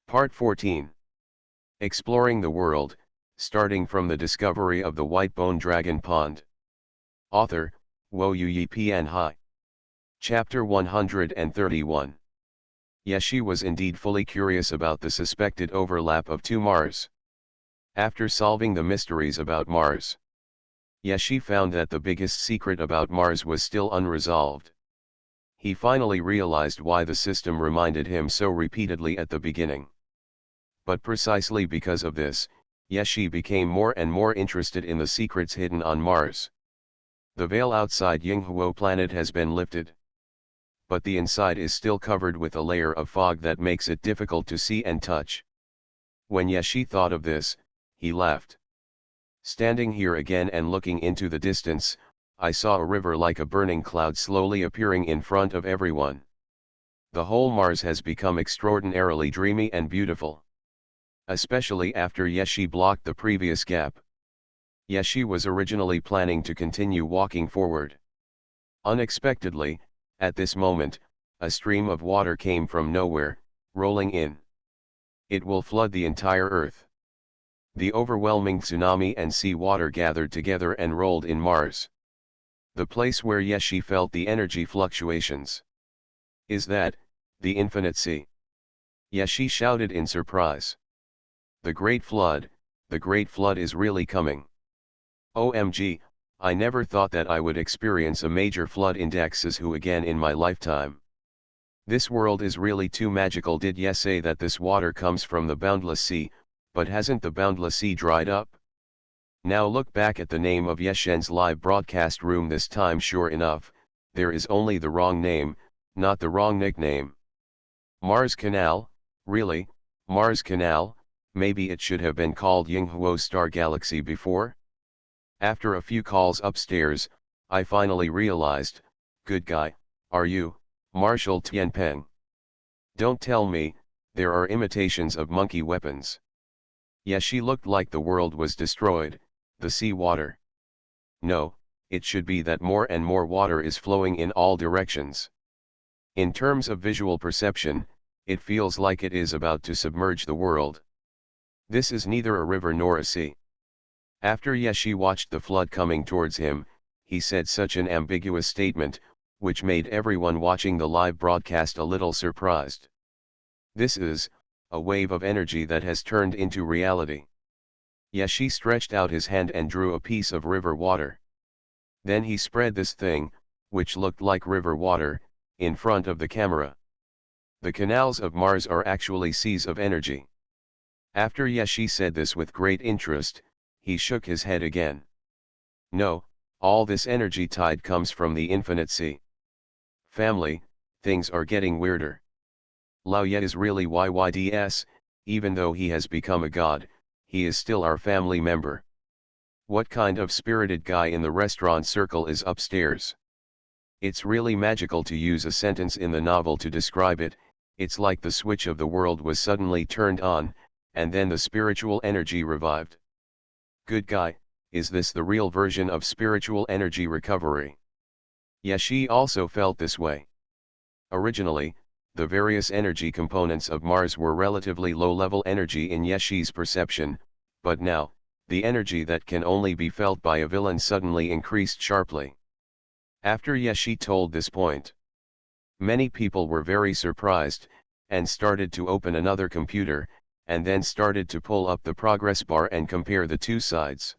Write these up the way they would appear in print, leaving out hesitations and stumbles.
Part 14. Exploring the World, starting from the discovery of the white bone dragon pond. Author, Xuanhuan Pianhai. Chapter 131. Yeshi was indeed fully curious about the suspected overlap of two Mars. After solving the mysteries about Mars, Yeshi found that the biggest secret about Mars was still unresolved. He finally realized why the system reminded him so repeatedly at the beginning. But precisely because of this, Yeshi became more and more interested in the secrets hidden on Mars. The veil outside Yinghuo planet has been lifted, but the inside is still covered with a layer of fog that makes it difficult to see and touch. When Yeshi thought of this, he laughed. Standing here again and looking into the distance, I saw a river like a burning cloud slowly appearing in front of everyone. The whole Mars has become extraordinarily dreamy and beautiful. Especially after Yeshi blocked the previous gap. Yeshi was originally planning to continue walking forward. Unexpectedly, at this moment, a stream of water came from nowhere, rolling in. It will flood the entire Earth. The overwhelming tsunami and sea water gathered together and rolled in Mars. The place where Yeshi felt the energy fluctuations. Is that, the infinite sea? Yeshi shouted in surprise. The Great Flood is really coming. OMG, I never thought that I would experience a major flood in Daxus again in my lifetime. This world is really too magical. Did Ye say that this water comes from the boundless sea, but hasn't the boundless sea dried up? Now look back at the name of Yeshen's live broadcast room this time. Sure enough, there is only the wrong name, not the wrong nickname. Mars Canal, really, Mars Canal? Maybe it should have been called Yinghuo Star Galaxy before? After a few calls upstairs, I finally realized, good guy, are you, Marshal Tianpeng? Don't tell me, there are imitations of monkey weapons. Yeshi looked like the world was destroyed, the sea water. No, it should be that more and more water is flowing in all directions. In terms of visual perception, it feels like it is about to submerge the world. This is neither a river nor a sea. After Yeshi watched the flood coming towards him, he said such an ambiguous statement, which made everyone watching the live broadcast a little surprised. This is a wave of energy that has turned into reality. Yeshi stretched out his hand and drew a piece of river water. Then he spread this thing, which looked like river water, in front of the camera. The canals of Mars are actually seas of energy. After Yeshi said this with great interest, he shook his head again. No, all this energy tide comes from the infinite sea. Family, things are getting weirder. Lao Ye is really YYDS, even though he has become a god, he is still our family member. What kind of spirited guy in the restaurant circle is upstairs? It's really magical to use a sentence in the novel to describe it. It's like the switch of the world was suddenly turned on, and then the spiritual energy revived. Good guy, is this the real version of spiritual energy recovery? Yeshi also felt this way. Originally, the various energy components of Mars were relatively low-level energy in Yeshi's perception, but now, the energy that can only be felt by a villain suddenly increased sharply. After Yeshi told this point, many people were very surprised, and started to open another computer, and then started to pull up the progress bar and compare the two sides.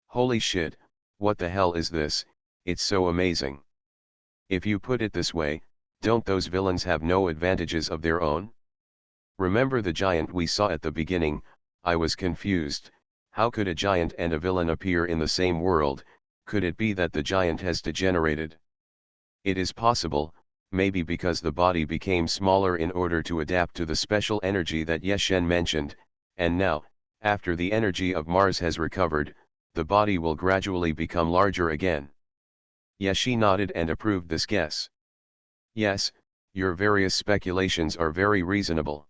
Holy shit, what the hell is this? It's so amazing. If you put it this way, don't those villains have no advantages of their own? Remember the giant we saw at the beginning? I was confused. How could a giant and a villain appear in the same world? Could it be that the giant has degenerated? It is possible, maybe because the body became smaller in order to adapt to the special energy that Yeshen mentioned, and now, after the energy of Mars has recovered, the body will gradually become larger again. Yeshi nodded and approved this guess. Yes, your various speculations are very reasonable.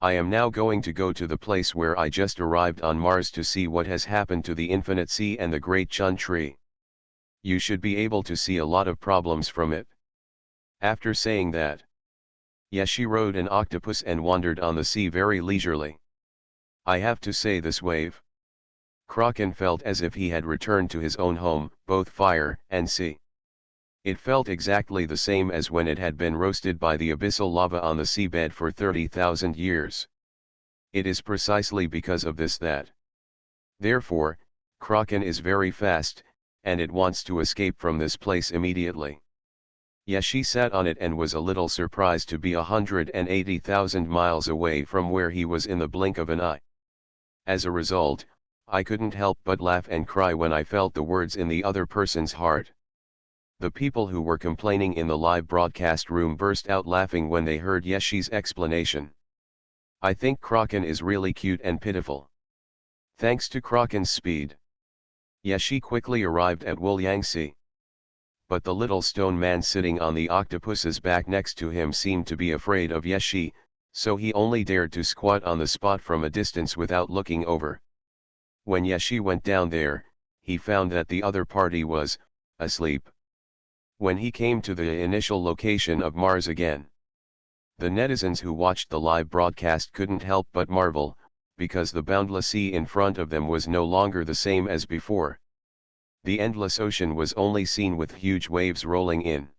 I am now going to go to the place where I just arrived on Mars to see what has happened to the infinite sea and the great Chun tree. You should be able to see a lot of problems from it. After saying that, Yashi rode an octopus and wandered on the sea very leisurely. I have to say this wave. Kraken felt as if he had returned to his own home, both fire and sea. It felt exactly the same as when it had been roasted by the abyssal lava on the seabed for 30,000 years. It is precisely because of this that. Therefore, Kraken is very fast, and it wants to escape from this place immediately. Yashi sat on it and was a little surprised to be 180,000 miles away from where he was in the blink of an eye. As a result, I couldn't help but laugh and cry when I felt the words in the other person's heart. The people who were complaining in the live broadcast room burst out laughing when they heard Yashi's explanation. I think Kraken is really cute and pitiful. Thanks to Kraken's speed, Yashi quickly arrived at Wuliangsi. But the little stone man sitting on the octopus's back next to him seemed to be afraid of Yashi, so he only dared to squat on the spot from a distance without looking over. When Yashi went down there, he found that the other party was asleep. When he came to the initial location of Mars again, the netizens who watched the live broadcast couldn't help but marvel, because the boundless sea in front of them was no longer the same as before. The endless ocean was only seen with huge waves rolling in.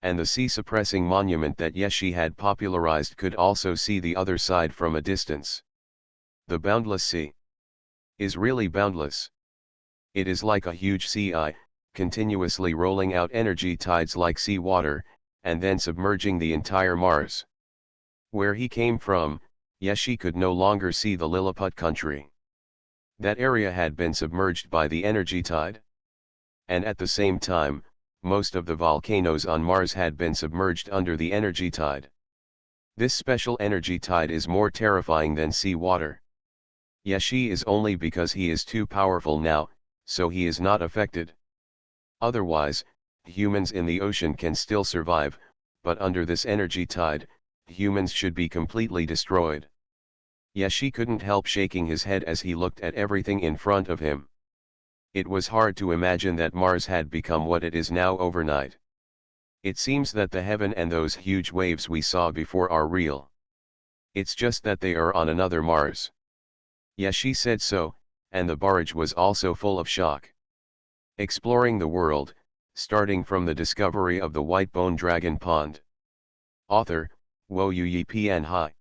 And the sea-suppressing monument that Yashi had popularized could also see the other side from a distance. The boundless sea is really boundless. It is like a huge sea eye, continuously rolling out energy tides like sea water, and then submerging the entire Mars. Where he came from, Yashi could no longer see the Lilliput country. That area had been submerged by the energy tide. And at the same time, most of the volcanoes on Mars had been submerged under the energy tide. This special energy tide is more terrifying than sea water. Yashi is only because he is too powerful now, so he is not affected. Otherwise, humans in the ocean can still survive, but under this energy tide, humans should be completely destroyed. Yashi couldn't help shaking his head as he looked at everything in front of him. It was hard to imagine that Mars had become what it is now overnight. It seems that the heaven and those huge waves we saw before are real. It's just that they are on another Mars. Yashi said so, and the barrage was also full of shock. Exploring the world, starting from the discovery of the white bone dragon pond. Author, Xuanhuan Pian Hai.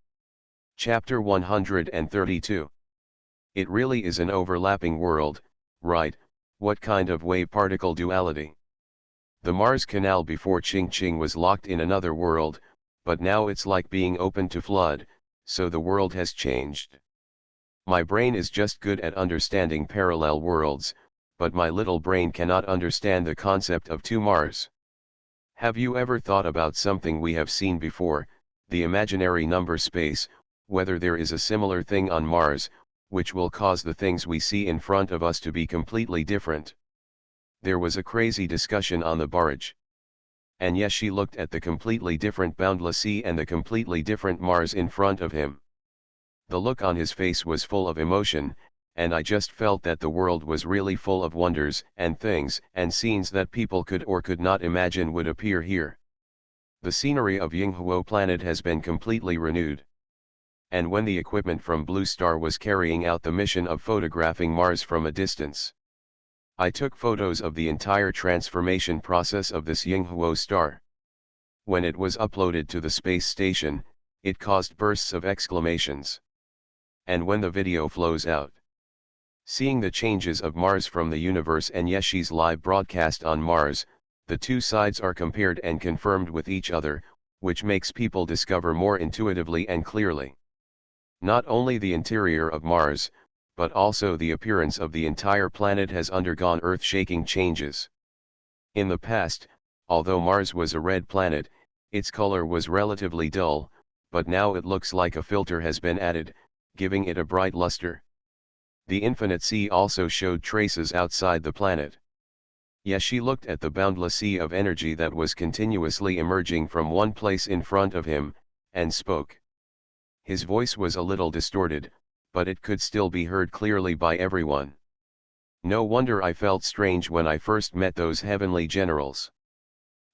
Chapter 132. It really is an overlapping world, right? What kind of wave-particle duality? The Mars Canal before Ching was locked in another world, but now it's like being open to flood, so the world has changed. My brain is just good at understanding parallel worlds, but my little brain cannot understand the concept of two Mars. Have you ever thought about something we have seen before, the imaginary number space, whether there is a similar thing on Mars, which will cause the things we see in front of us to be completely different? There was a crazy discussion on the barrage. And yes, she looked at the completely different boundless sea and the completely different Mars in front of him. The look on his face was full of emotion, and I just felt that the world was really full of wonders and things and scenes that people could or could not imagine would appear here. The scenery of Yinghuo planet has been completely renewed. And when the equipment from Blue Star was carrying out the mission of photographing Mars from a distance, I took photos of the entire transformation process of this Yinghuo star. When it was uploaded to the space station, it caused bursts of exclamations. And when the video flows out, seeing the changes of Mars from the universe and Yashi's live broadcast on Mars, the two sides are compared and confirmed with each other, which makes people discover more intuitively and clearly. Not only the interior of Mars, but also the appearance of the entire planet has undergone earth-shaking changes. In the past, although Mars was a red planet, its color was relatively dull, but now it looks like a filter has been added, giving it a bright luster. The infinite sea also showed traces outside the planet. Yashi looked at the boundless sea of energy that was continuously emerging from one place in front of him, and spoke. His voice was a little distorted, but it could still be heard clearly by everyone. No wonder I felt strange when I first met those heavenly generals.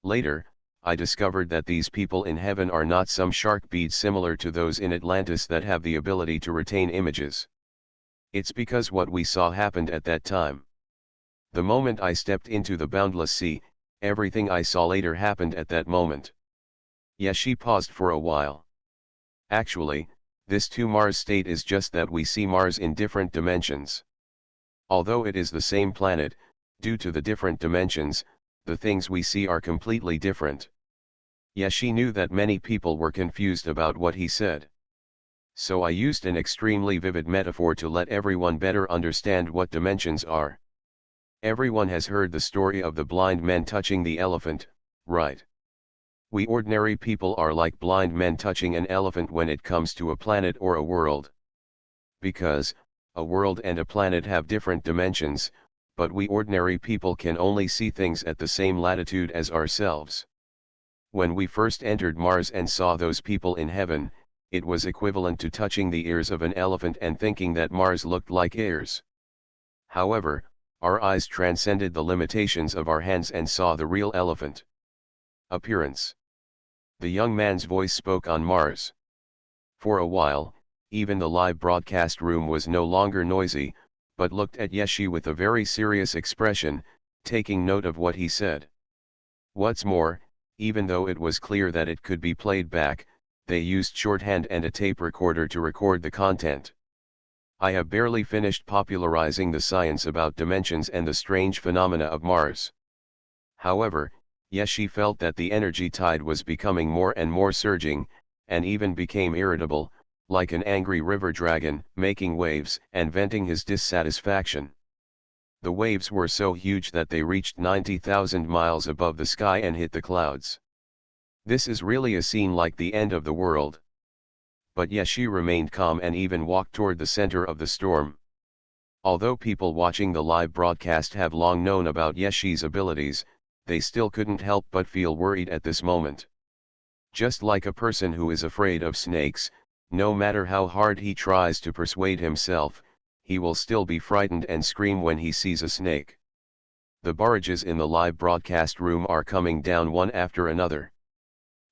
Later, I discovered that these people in heaven are not some shark beads similar to those in Atlantis that have the ability to retain images. It's because what we saw happened at that time. The moment I stepped into the boundless sea, everything I saw later happened at that moment. Yes, she paused for a while. Actually, this 2 Mars state is just that we see Mars in different dimensions. Although it is the same planet, due to the different dimensions, the things we see are completely different. Yes, she knew that many people were confused about what he said. So I used an extremely vivid metaphor to let everyone better understand what dimensions are. Everyone has heard the story of the blind men touching the elephant, right? We ordinary people are like blind men touching an elephant when it comes to a planet or a world. Because, a world and a planet have different dimensions, but we ordinary people can only see things at the same latitude as ourselves. When we first entered Mars and saw those people in heaven, it was equivalent to touching the ears of an elephant and thinking that Mars looked like ears. However, our eyes transcended the limitations of our hands and saw the real elephant. Appearance. The young man's voice spoke on Mars. For a while, even the live broadcast room was no longer noisy, but looked at Yeshi with a very serious expression, taking note of what he said. What's more, even though it was clear that it could be played back, they used shorthand and a tape recorder to record the content. I have barely finished popularizing the science about dimensions and the strange phenomena of Mars. However, Yeshi felt that the energy tide was becoming more and more surging, and even became irritable, like an angry river dragon, making waves and venting his dissatisfaction. The waves were so huge that they reached 90,000 miles above the sky and hit the clouds. This is really a scene like the end of the world. But Yeshi remained calm and even walked toward the center of the storm. Although people watching the live broadcast have long known about Yeshi's abilities, they still couldn't help but feel worried at this moment. Just like a person who is afraid of snakes, no matter how hard he tries to persuade himself, he will still be frightened and scream when he sees a snake. The barrages in the live broadcast room are coming down one after another.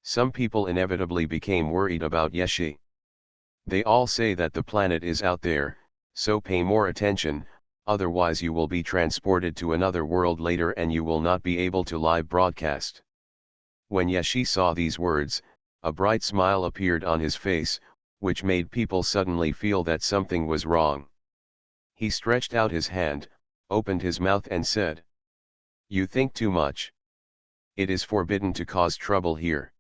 Some people inevitably became worried about Yeshi. They all say that the planet is out there, so pay more attention, otherwise you will be transported to another world later and you will not be able to live broadcast. When Yeshi saw these words, a bright smile appeared on his face, which made people suddenly feel that something was wrong. He stretched out his hand, opened his mouth and said, "You think too much. It is forbidden to cause trouble here."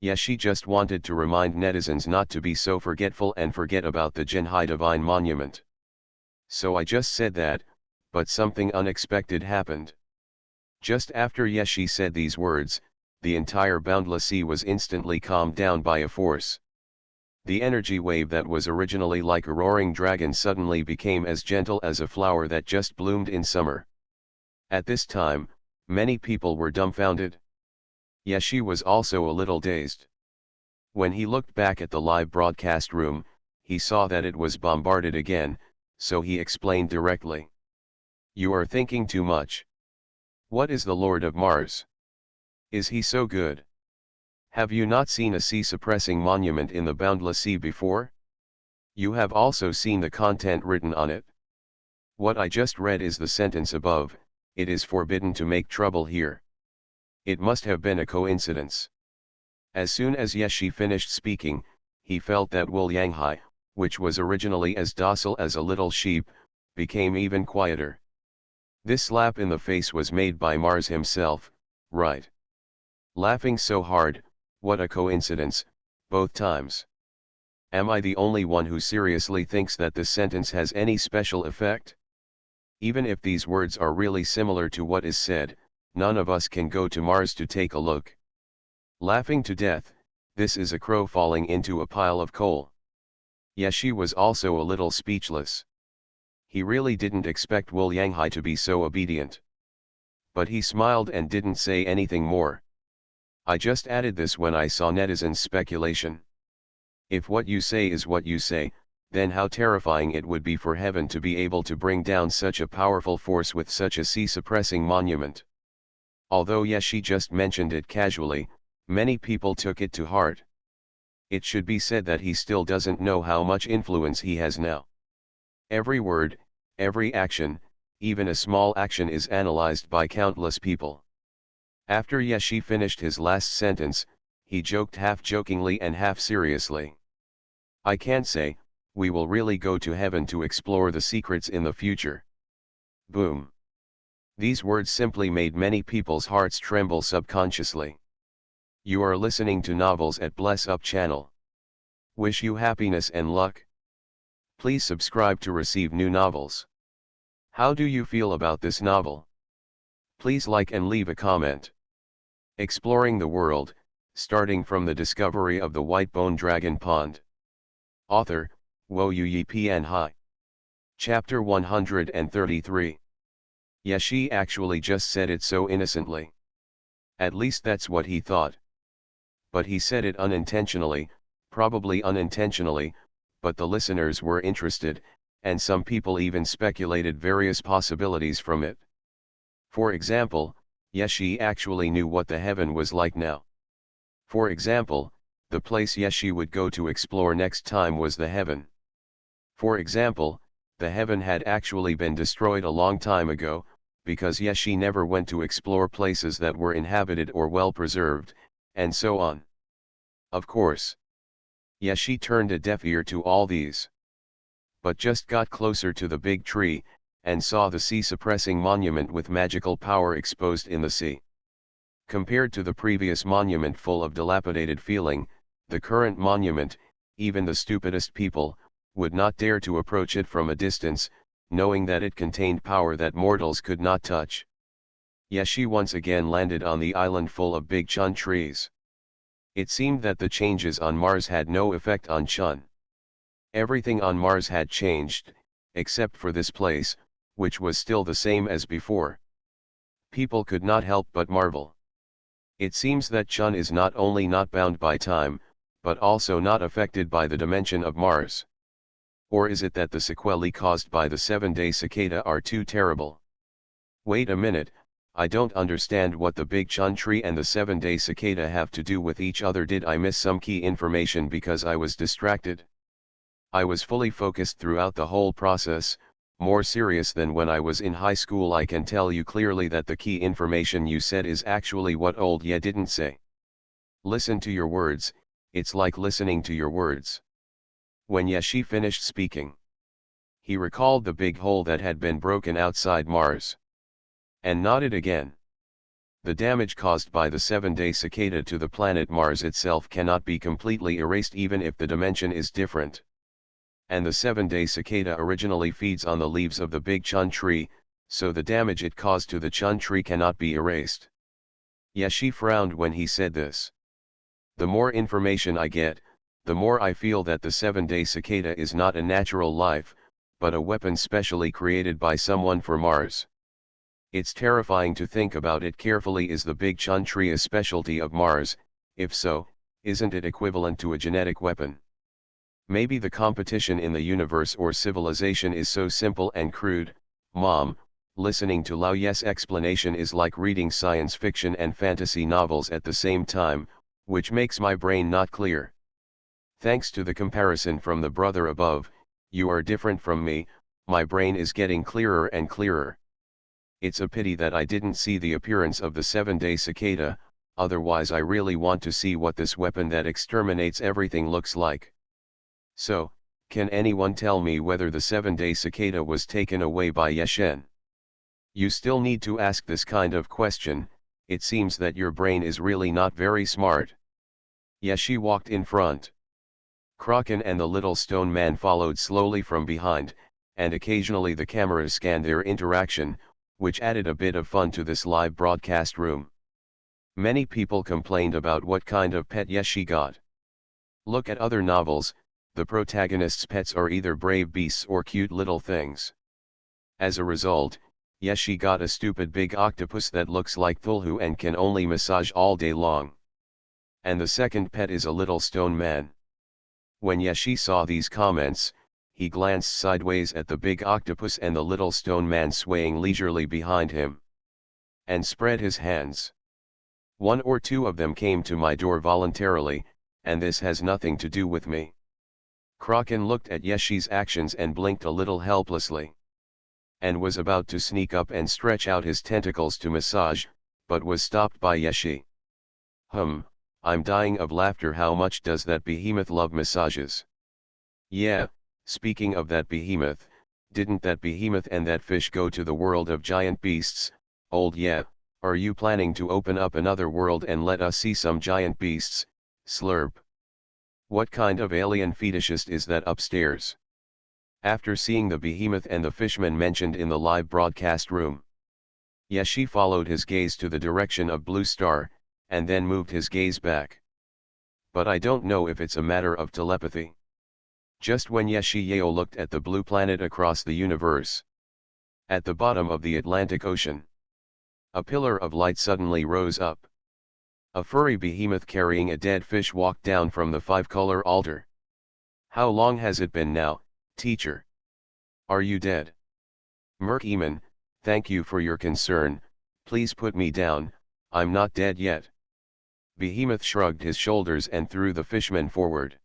Yeshi just wanted to remind netizens not to be so forgetful and forget about the Genhai Divine Monument. So I just said that, but something unexpected happened. Just after Yeshi said these words, the entire boundless sea was instantly calmed down by a force. The energy wave that was originally like a roaring dragon suddenly became as gentle as a flower that just bloomed in summer. At this time, many people were dumbfounded. Yeshi was also a little dazed. When he looked back at the live broadcast room, he saw that it was bombarded again, so he explained directly. "You are thinking too much. What is the Lord of Mars? Is he so good? Have you not seen a sea-suppressing monument in the boundless sea before? You have also seen the content written on it. What I just read is the sentence above, it is forbidden to make trouble here. It must have been a coincidence." As soon as Yeshi finished speaking, he felt that Wu Yanghai, which was originally as docile as a little sheep, became even quieter. This slap in the face was made by Mars himself, right? Laughing so hard, what a coincidence, both times. Am I the only one who seriously thinks that this sentence has any special effect? Even if these words are really similar to what is said, none of us can go to Mars to take a look. Laughing to death, this is a crow falling into a pile of coal. Yeshi was also a little speechless. He really didn't expect Wu Yanghai to be so obedient. But he smiled and didn't say anything more. I just added this when I saw netizens' speculation. If what you say is what you say, then how terrifying it would be for heaven to be able to bring down such a powerful force with such a sea-suppressing monument. Although Yeshi just mentioned it casually, many people took it to heart. It should be said that he still doesn't know how much influence he has now. Every word, every action, even a small action is analyzed by countless people. After Yeshi finished his last sentence, he joked half jokingly and half seriously. I can't say, we will really go to heaven to explore the secrets in the future. Boom. These words simply made many people's hearts tremble subconsciously. You are listening to Novels at Bless Up channel. Wish you happiness and luck. Please subscribe to receive new novels. How do you feel about this novel? Please like and leave a comment. Exploring the world, starting from the discovery of the white bone dragon pond. Author, Xuanhuan Hai. Chapter 133. Yeshi actually just said it so innocently. At least that's what he thought. But he said it unintentionally, probably unintentionally, but the listeners were interested, and some people even speculated various possibilities from it. For example, Yeshi actually knew what the heaven was like now. For example, the place Yeshi would go to explore next time was the heaven. For example, the heaven had actually been destroyed a long time ago, because Yeshi never went to explore places that were inhabited or well preserved, and so on. Of course, Yeshi turned a deaf ear to all these. But just got closer to the big tree, and saw the sea-suppressing monument with magical power exposed in the sea. Compared to the previous monument full of dilapidated feeling, the current monument, even the stupidest people, would not dare to approach it from a distance, knowing that it contained power that mortals could not touch. Yeshi once again landed on the island full of big chun trees. It seemed that the changes on Mars had no effect on Chun. Everything on Mars had changed, except for this place, which was still the same as before. People could not help but marvel. It seems that Chun is not only not bound by time, but also not affected by the dimension of Mars. Or is it that the sequelae caused by the 7-day cicada are too terrible? Wait a minute, I don't understand what the big chun tree and the 7-day cicada have to do with each other. Did I miss some key information because I was distracted? I was fully focused throughout the whole process, more serious than when I was in high school. I can tell you clearly that the key information you said is actually what old Ye didn't say. Listen to your words, it's like listening to your words. When Yeshi finished speaking, he recalled the big hole that had been broken outside Mars. And nodded again. The damage caused by the 7-day cicada to the planet Mars itself cannot be completely erased even if the dimension is different. And the 7-day cicada originally feeds on the leaves of the big chun tree, so the damage it caused to the chun tree cannot be erased. Yeshi frowned when he said this. The more information I get, the more I feel that the 7-day cicada is not a natural life, but a weapon specially created by someone for Mars. It's terrifying to think about it carefully. Is the big chun tree a specialty of Mars? If so, isn't it equivalent to a genetic weapon? Maybe the competition in the universe or civilization is so simple and crude. Mom, listening to Lao Ye's explanation is like reading science fiction and fantasy novels at the same time, which makes my brain not clear. Thanks to the comparison from the brother above, you are different from me, my brain is getting clearer and clearer. It's a pity that I didn't see the appearance of the 7-day cicada, otherwise I really want to see what this weapon that exterminates everything looks like. So, can anyone tell me whether the 7-day cicada was taken away by Yeshen? You still need to ask this kind of question, it seems that your brain is really not very smart. Yeshi walked in front. Kraken and the little stone man followed slowly from behind, and occasionally the cameras scanned their interaction, which added a bit of fun to this live broadcast room. Many people complained about what kind of pet Yeshi got. Look at other novels, the protagonist's pets are either brave beasts or cute little things. As a result, Yeshi got a stupid big octopus that looks like Thulhu and can only massage all day long. And the second pet is a little stone man. When Yeshi saw these comments, he glanced sideways at the big octopus and the little stone man swaying leisurely behind him. and spread his hands. One or two of them came to my door voluntarily, and this has nothing to do with me. Kraken looked at Yeshi's actions and blinked a little helplessly. And was about to sneak up and stretch out his tentacles to massage, but was stopped by Yeshi. I'm dying of laughter. How much does that behemoth love massages? Yeah, speaking of that behemoth, didn't that behemoth and that fish go to the world of giant beasts? Old yeah, are you planning to open up another world and let us see some giant beasts? Slurp. What kind of alien fetishist is that upstairs? After seeing the behemoth and the fishman mentioned in the live broadcast room, Yeshi followed his gaze to the direction of Blue Star, and then moved his gaze back. But I don't know if it's a matter of telepathy. Just when Yeshi Yeo looked at the blue planet across the universe, at the bottom of the Atlantic Ocean, a pillar of light suddenly rose up. A furry behemoth carrying a dead fish walked down from the five-color altar. How long has it been now, teacher? Are you dead? Merkiman, thank you for your concern, please put me down, I'm not dead yet. Behemoth shrugged his shoulders and threw the fishman forward.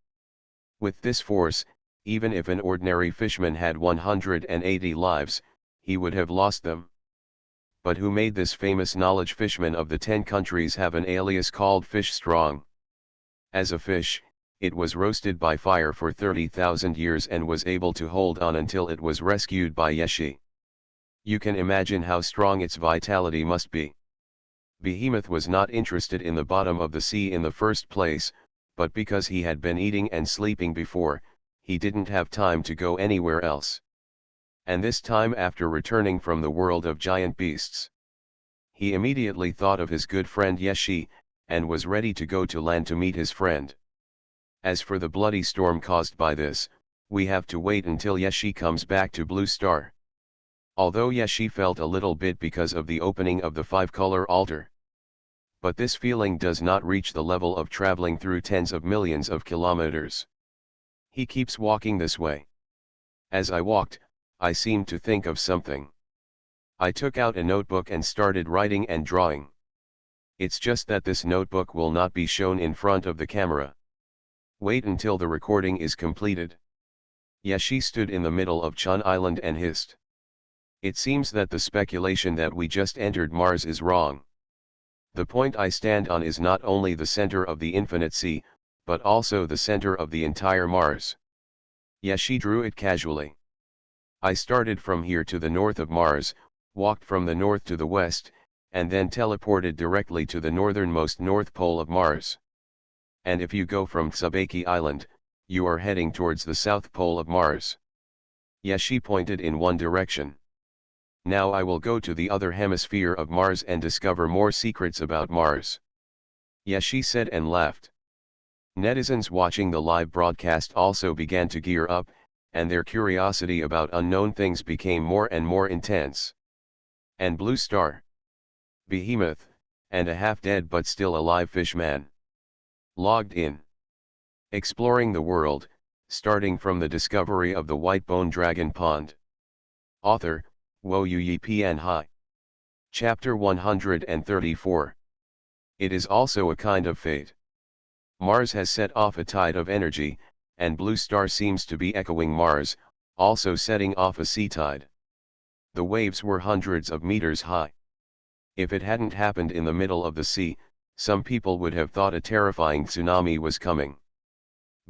With this force, even if an ordinary fishman had 180 lives, he would have lost them. But who made this famous knowledge fishman of the 10 countries have an alias called Fish Strong? As a fish, it was roasted by fire for 30,000 years and was able to hold on until it was rescued by Yeshi. You can imagine how strong its vitality must be. Behemoth was not interested in the bottom of the sea in the first place, but because he had been eating and sleeping before, he didn't have time to go anywhere else. And this time after returning from the world of giant beasts, he immediately thought of his good friend Yeshi, and was ready to go to land to meet his friend. As for the bloody storm caused by this, we have to wait until Yeshi comes back to Blue Star. Although Yeshi felt a little bit because of the opening of the five-color altar, but this feeling does not reach the level of traveling through tens of millions of kilometers. He keeps walking this way. As I walked, I seemed to think of something. I took out a notebook and started writing and drawing. It's just that this notebook will not be shown in front of the camera. Wait until the recording is completed. Yeshi stood in the middle of Chun Island and hissed. It seems that the speculation that we just entered Mars is wrong. The point I stand on is not only the center of the infinite sea, but also the center of the entire Mars. Yeshi drew it casually. I started from here to the north of Mars, walked from the north to the west, and then teleported directly to the northernmost north pole of Mars. And if you go from Tsubaki Island, you are heading towards the south pole of Mars. Yeshi pointed in one direction. Now I will go to the other hemisphere of Mars and discover more secrets about Mars. Yeshi said and laughed. Netizens watching the live broadcast also began to gear up, and their curiosity about unknown things became more and more intense. And Blue Star, Behemoth, and a half-dead but still alive fishman logged in. Exploring the world, starting from the discovery of the white-bone dragon pond. Author, Wo Yi Pian Hai. Chapter 134. It is also a kind of fate. Mars has set off a tide of energy, and Blue Star seems to be echoing Mars, also setting off a sea tide. The waves were hundreds of meters high. If it hadn't happened in the middle of the sea, some people would have thought a terrifying tsunami was coming.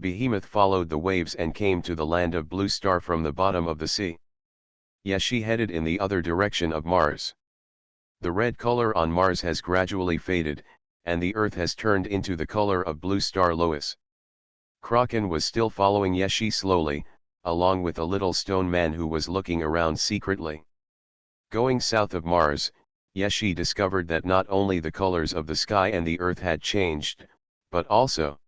Behemoth followed the waves and came to the land of Blue Star from the bottom of the sea. Yeshi headed in the other direction of Mars. The red color on Mars has gradually faded, and the Earth has turned into the color of Blue Star Lois. Kraken was still following Yeshi slowly, along with a little stone man who was looking around secretly. Going south of Mars, Yeshi discovered that not only the colors of the sky and the Earth had changed, but also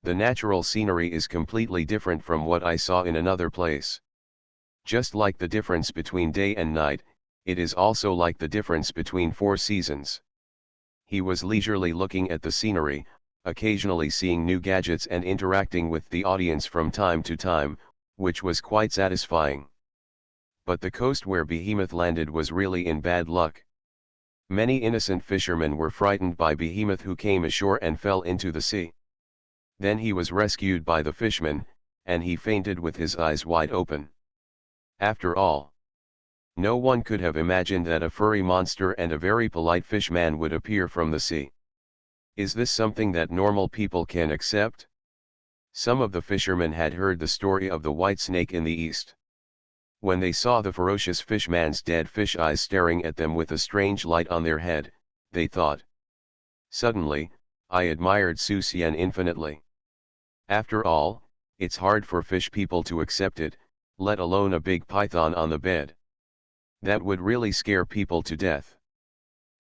the natural scenery is completely different from what I saw in another place. Just like the difference between day and night, it is also like the difference between 4 seasons. He was leisurely looking at the scenery, occasionally seeing new gadgets and interacting with the audience from time to time, which was quite satisfying. But the coast where Behemoth landed was really in bad luck. Many innocent fishermen were frightened by Behemoth, who came ashore and fell into the sea. Then he was rescued by the fishmen, and he fainted with his eyes wide open. After all, no one could have imagined that a furry monster and a very polite fishman would appear from the sea. Is this something that normal people can accept? Some of the fishermen had heard the story of the white snake in the east. When they saw the ferocious fishman's dead fish eyes staring at them with a strange light on their head, they thought. Suddenly, I admired Xuanhuan infinitely. After all, it's hard for fish people to accept it, let alone a big python on the bed. That would really scare people to death.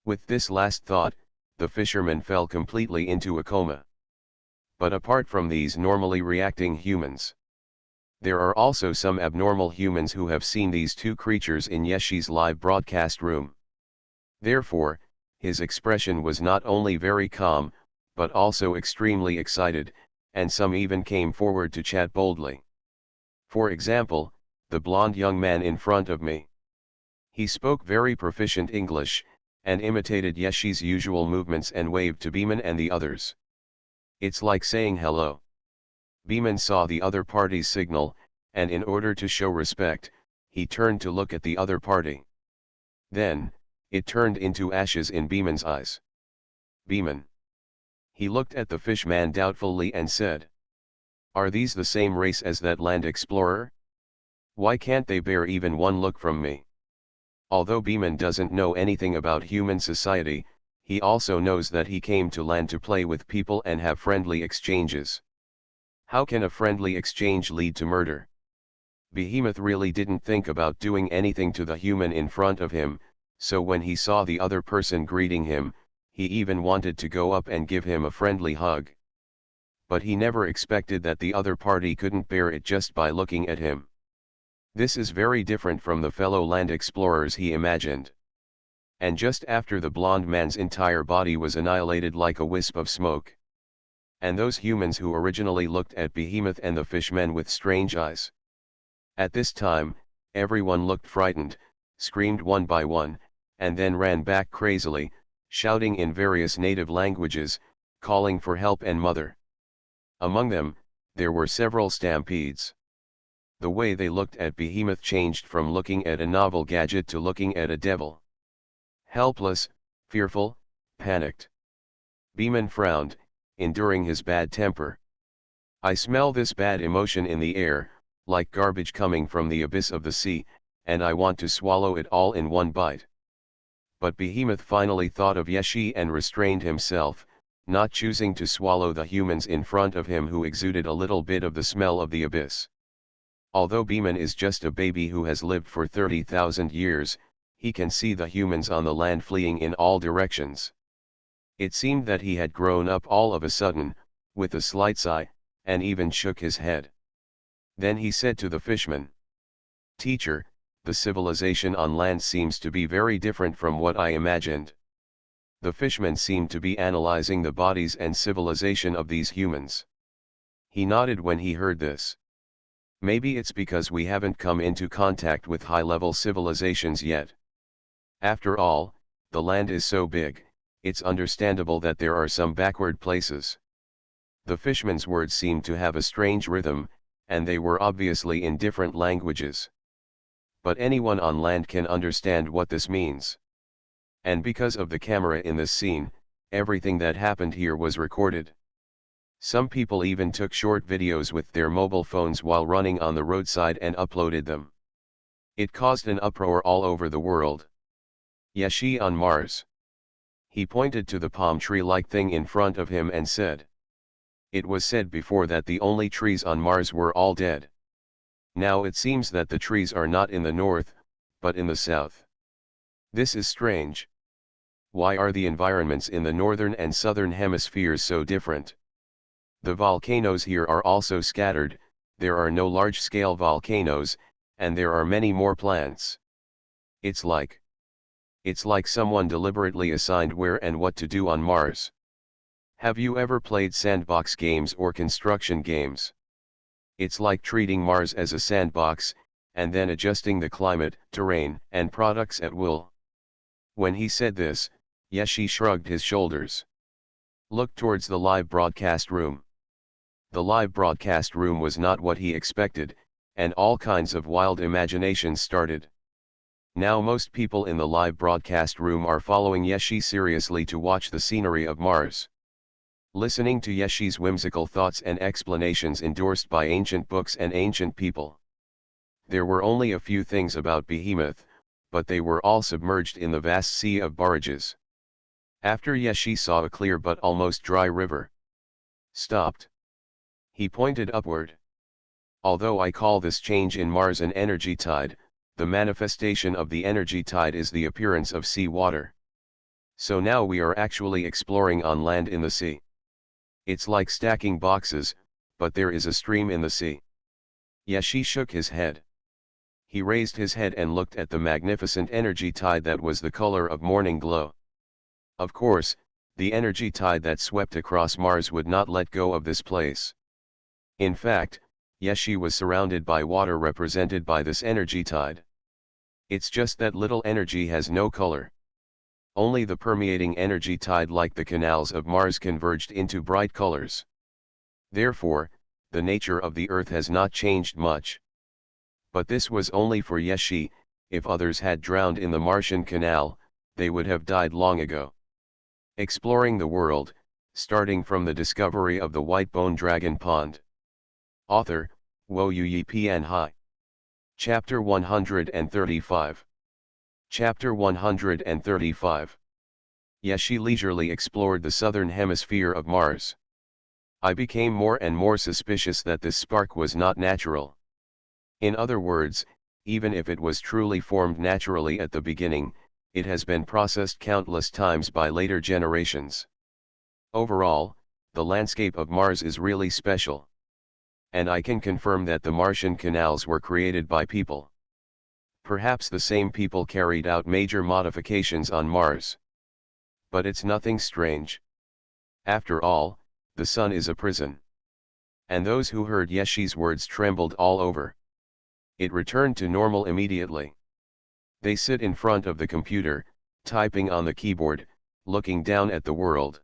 With this last thought, the fisherman fell completely into a coma. But apart from these normally reacting humans, there are also some abnormal humans who have seen these two creatures in Yeshi's live broadcast room. Therefore, his expression was not only very calm, but also extremely excited, and some even came forward to chat boldly. For example, the blond young man in front of me. He spoke very proficient English, and imitated Yeshi's usual movements and waved to Beeman and the others. It's like saying hello. Beeman saw the other party's signal, and in order to show respect, he turned to look at the other party. Then, it turned into ashes in Beeman's eyes. Beeman. He looked at the fishman doubtfully and said, "Are these the same race as that land explorer? Why can't they bear even one look from me?" Although Beeman doesn't know anything about human society, he also knows that he came to land to play with people and have friendly exchanges. How can a friendly exchange lead to murder? Behemoth really didn't think about doing anything to the human in front of him, so when he saw the other person greeting him, he even wanted to go up and give him a friendly hug. But he never expected that the other party couldn't bear it just by looking at him. This is very different from the fellow land explorers he imagined. And just after the blond man's entire body was annihilated like a wisp of smoke. And those humans who originally looked at Behemoth and the fishmen with strange eyes. At this time, everyone looked frightened, screamed one by one, and then ran back crazily, shouting in various native languages, calling for help and mother. Among them, there were several stampedes. The way they looked at Behemoth changed from looking at a novel gadget to looking at a devil. Helpless, fearful, panicked. Beeman frowned, enduring his bad temper. I smell this bad emotion in the air, like garbage coming from the abyss of the sea, and I want to swallow it all in one bite. But Behemoth finally thought of Yeshi and restrained himself, not choosing to swallow the humans in front of him who exuded a little bit of the smell of the abyss. Although Beeman is just a baby who has lived for 30,000 years, he can see the humans on the land fleeing in all directions. It seemed that he had grown up all of a sudden, with a slight sigh, and even shook his head. Then he said to the fishman, "Teacher, the civilization on land seems to be very different from what I imagined." The fishman seemed to be analyzing the bodies and civilization of these humans. He nodded when he heard this. Maybe it's because we haven't come into contact with high-level civilizations yet. After all, the land is so big, it's understandable that there are some backward places. The fishman's words seemed to have a strange rhythm, and they were obviously in different languages. But anyone on land can understand what this means. And because of the camera in this scene, everything that happened here was recorded. Some people even took short videos with their mobile phones while running on the roadside and uploaded them. It caused an uproar all over the world. Yeshi on Mars. He pointed to the palm tree-like thing in front of him and said. It was said before that the only trees on Mars were all dead. Now it seems that the trees are not in the north, but in the south. This is strange. Why are the environments in the northern and southern hemispheres so different? The volcanoes here are also scattered, there are no large-scale volcanoes, and there are many more plants. It's like someone deliberately assigned where and what to do on Mars. Have you ever played sandbox games or construction games? It's like treating Mars as a sandbox, and then adjusting the climate, terrain, and products at will. When he said this, Yeshi shrugged his shoulders. Looked towards the live broadcast room. The live broadcast room was not what he expected, and all kinds of wild imaginations started. Now most people in the live broadcast room are following Yeshi seriously to watch the scenery of Mars. Listening to Yeshi's whimsical thoughts and explanations endorsed by ancient books and ancient people. There were only a few things about Behemoth, but they were all submerged in the vast sea of barrages. After Yeshi saw a clear but almost dry river. Stopped. He pointed upward. Although I call this change in Mars an energy tide, the manifestation of the energy tide is the appearance of sea water. So now we are actually exploring on land in the sea. It's like stacking boxes, but there is a stream in the sea. Yeshi shook his head. He raised his head and looked at the magnificent energy tide that was the color of morning glow. Of course, the energy tide that swept across Mars would not let go of this place. In fact, Yeshi was surrounded by water represented by this energy tide. It's just that little energy has no color. Only the permeating energy tide like the canals of Mars converged into bright colors. Therefore, the nature of the Earth has not changed much. But this was only for Yeshi. If others had drowned in the Martian canal, they would have died long ago. Exploring the world, starting from the discovery of the white bone dragon pond. Author, Xuanhuan Hai. Chapter 135. Chapter 135. Yeshi leisurely explored the southern hemisphere of Mars. I became more and more suspicious that this spark was not natural. In other words, even if it was truly formed naturally at the beginning, it has been processed countless times by later generations. Overall, the landscape of Mars is really special. And I can confirm that the Martian canals were created by people. Perhaps the same people carried out major modifications on Mars. But it's nothing strange. After all, the sun is a prison. And those who heard Yeshi's words trembled all over. It returned to normal immediately. They sit in front of the computer, typing on the keyboard, looking down at the world.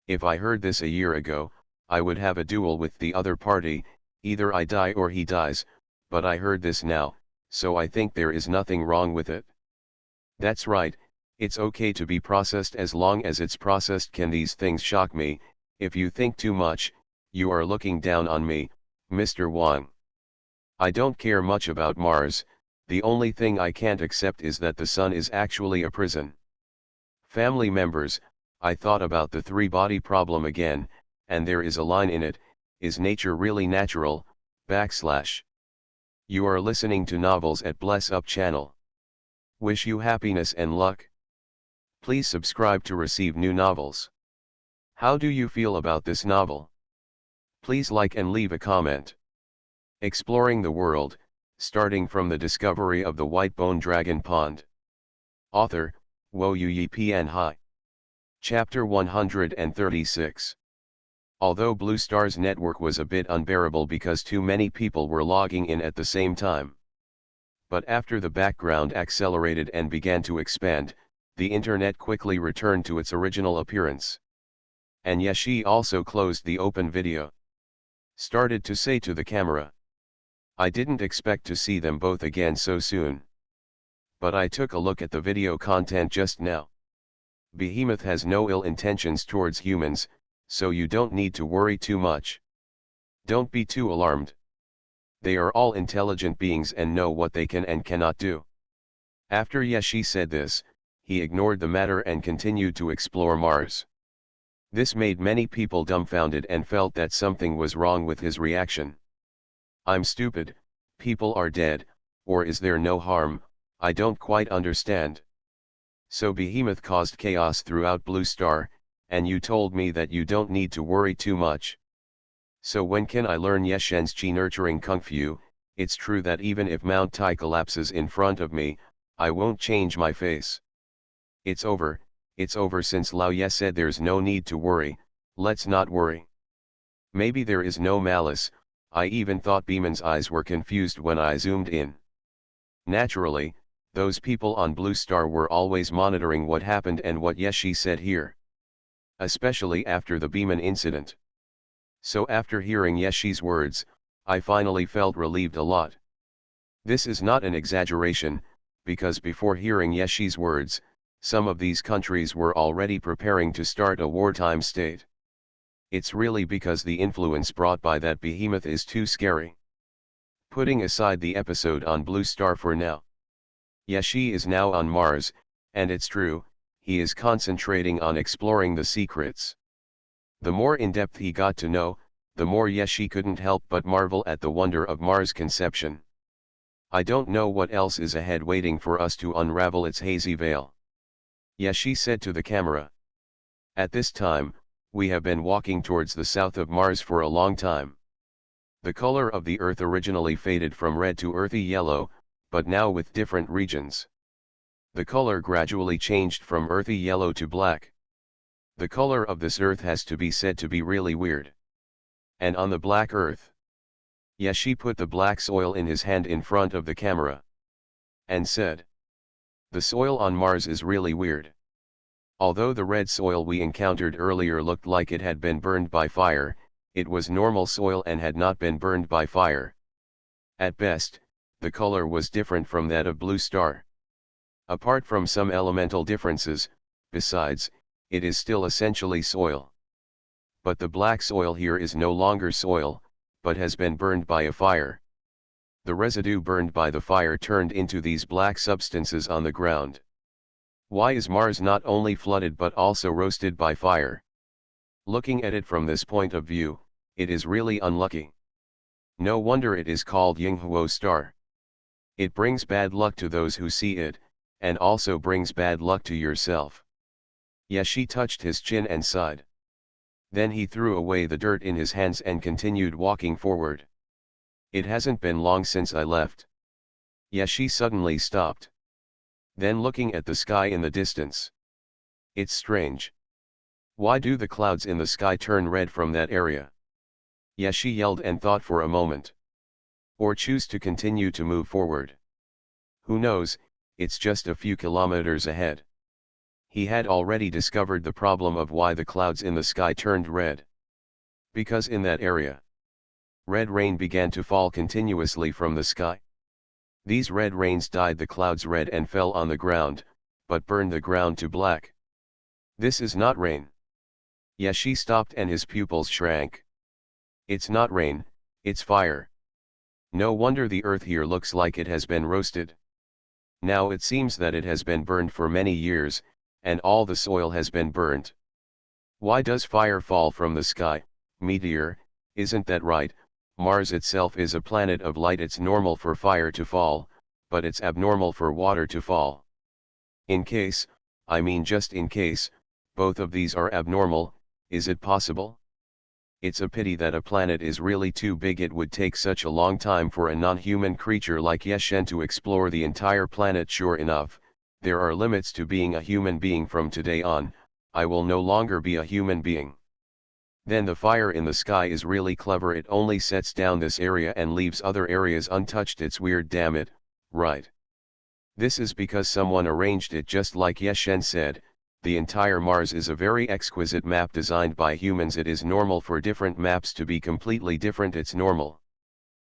If I heard this a year ago, I would have a duel with the other party, either I die or he dies, but I heard this now, so I think there is nothing wrong with it. That's right, it's okay to be processed as long as it's processed. Can these things shock me? If you think too much, you are looking down on me, Mr. Wang. I don't care much about Mars, the only thing I can't accept is that the sun is actually a prison. Family members, I thought about the three-body problem again, and there is a line in it, is nature really natural, /. You are listening to novels at Bless Up channel. Wish you happiness and luck. Please subscribe to receive new novels. How do you feel about this novel? Please like and leave a comment. Exploring the world, starting from the discovery of the white bone dragon pond. Author, Xuanhuan Hai. Chapter 136. Although Blue Star's network was a bit unbearable because too many people were logging in at the same time. But after the background accelerated and began to expand, the internet quickly returned to its original appearance. And Yeshi also closed the open video. Started to say to the camera. I didn't expect to see them both again so soon. But I took a look at the video content just now. Behemoth has no ill intentions towards humans, so you don't need to worry too much. Don't be too alarmed. They are all intelligent beings and know what they can and cannot do. After Yeshi said this, he ignored the matter and continued to explore Mars. This made many people dumbfounded and felt that something was wrong with his reaction. I'm stupid, people are dead, or is there no harm? I don't quite understand. So Behemoth caused chaos throughout Blue Star, and you told me that you don't need to worry too much. So when can I learn Yeshen's Qi nurturing Kung Fu? It's true that even if Mount Tai collapses in front of me, I won't change my face. It's over since Lao Ye said there's no need to worry, let's not worry. Maybe there is no malice, I even thought Beeman's eyes were confused when I zoomed in. Naturally, Those people on Blue Star were always monitoring what happened and what Yeshi said here. Especially after the Beeman incident. So after hearing Yeshi's words, I finally felt relieved a lot. This is not an exaggeration, because before hearing Yeshi's words, some of these countries were already preparing to start a wartime state. It's really because the influence brought by that behemoth is too scary. Putting aside the episode on Blue Star for now. Yeshi is now on Mars, and it's true, he is concentrating on exploring the secrets. The more in-depth he got to know, the more Yeshi couldn't help but marvel at the wonder of Mars' conception. I don't know what else is ahead waiting for us to unravel its hazy veil. Yeshi said to the camera. At this time, we have been walking towards the south of Mars for a long time. The color of the Earth originally faded from red to earthy yellow, but now with different regions. The color gradually changed from earthy yellow to black. The color of this Earth has to be said to be really weird. And on the black Earth. Yeshi put the black soil in his hand in front of the camera. And said. The soil on Mars is really weird. Although the red soil we encountered earlier looked like it had been burned by fire, it was normal soil and had not been burned by fire. At best, the color was different from that of Blue Star. Apart from some elemental differences, besides, it is still essentially soil. But the black soil here is no longer soil, but has been burned by a fire. The residue burned by the fire turned into these black substances on the ground. Why is Mars not only flooded but also roasted by fire? Looking at it from this point of view, it is really unlucky. No wonder it is called Yinghuo Star. It brings bad luck to those who see it, and also brings bad luck to yourself. Yeshi touched his chin and sighed. Then he threw away the dirt in his hands and continued walking forward. It hasn't been long since I left. Yeshi suddenly stopped. Then looking at the sky in the distance. It's strange. Why do the clouds in the sky turn red from that area? Yeshi yelled and thought for a moment. Or choose to continue to move forward. Who knows, it's just a few kilometers ahead. He had already discovered the problem of why the clouds in the sky turned red. Because in that area, red rain began to fall continuously from the sky. These red rains dyed the clouds red and fell on the ground, but burned the ground to black. This is not rain. Yeshi stopped and his pupils shrank. It's not rain, it's fire. No wonder the earth here looks like it has been roasted. Now it seems that it has been burned for many years, and all the soil has been burnt. Why does fire fall from the sky, meteor? Isn't that right? Mars itself is a planet of light. It's normal for fire to fall, but it's abnormal for water to fall. In case, I mean just in case, both of these are abnormal, is it possible? It's a pity that a planet is really too big. It would take such a long time for a non-human creature like Yeshen to explore the entire planet. Sure enough, there are limits to being a human being. From today on, I will no longer be a human being. Then the fire in the sky is really clever. It only sets down this area and leaves other areas untouched. It's weird, damn it, right? This is because someone arranged it just like Yeshen said. The entire Mars is a very exquisite map designed by humans. It is normal for different maps to be completely different. It's normal.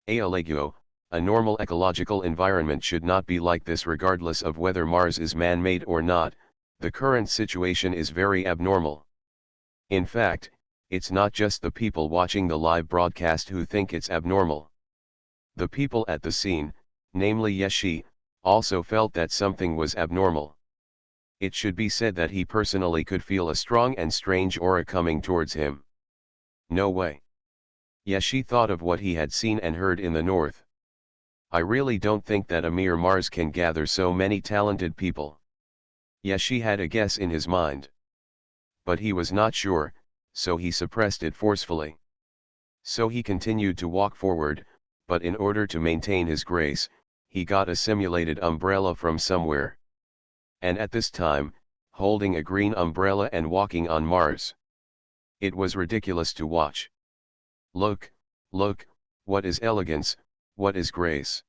A normal ecological environment should not be like this regardless of whether Mars is man-made or not. The current situation is very abnormal. In fact, it's not just the people watching the live broadcast who think it's abnormal. The people at the scene, namely Yeshi, also felt that something was abnormal. It should be said that he personally could feel a strong and strange aura coming towards him. No way. Yeshi thought of what he had seen and heard in the north. I really don't think that a mere Mars can gather so many talented people. Yeshi had a guess in his mind. But he was not sure, so he suppressed it forcefully. So he continued to walk forward, but in order to maintain his grace, he got a simulated umbrella from somewhere. And at this time, holding a green umbrella and walking on Mars. It was ridiculous to watch. Look, what is elegance, what is grace?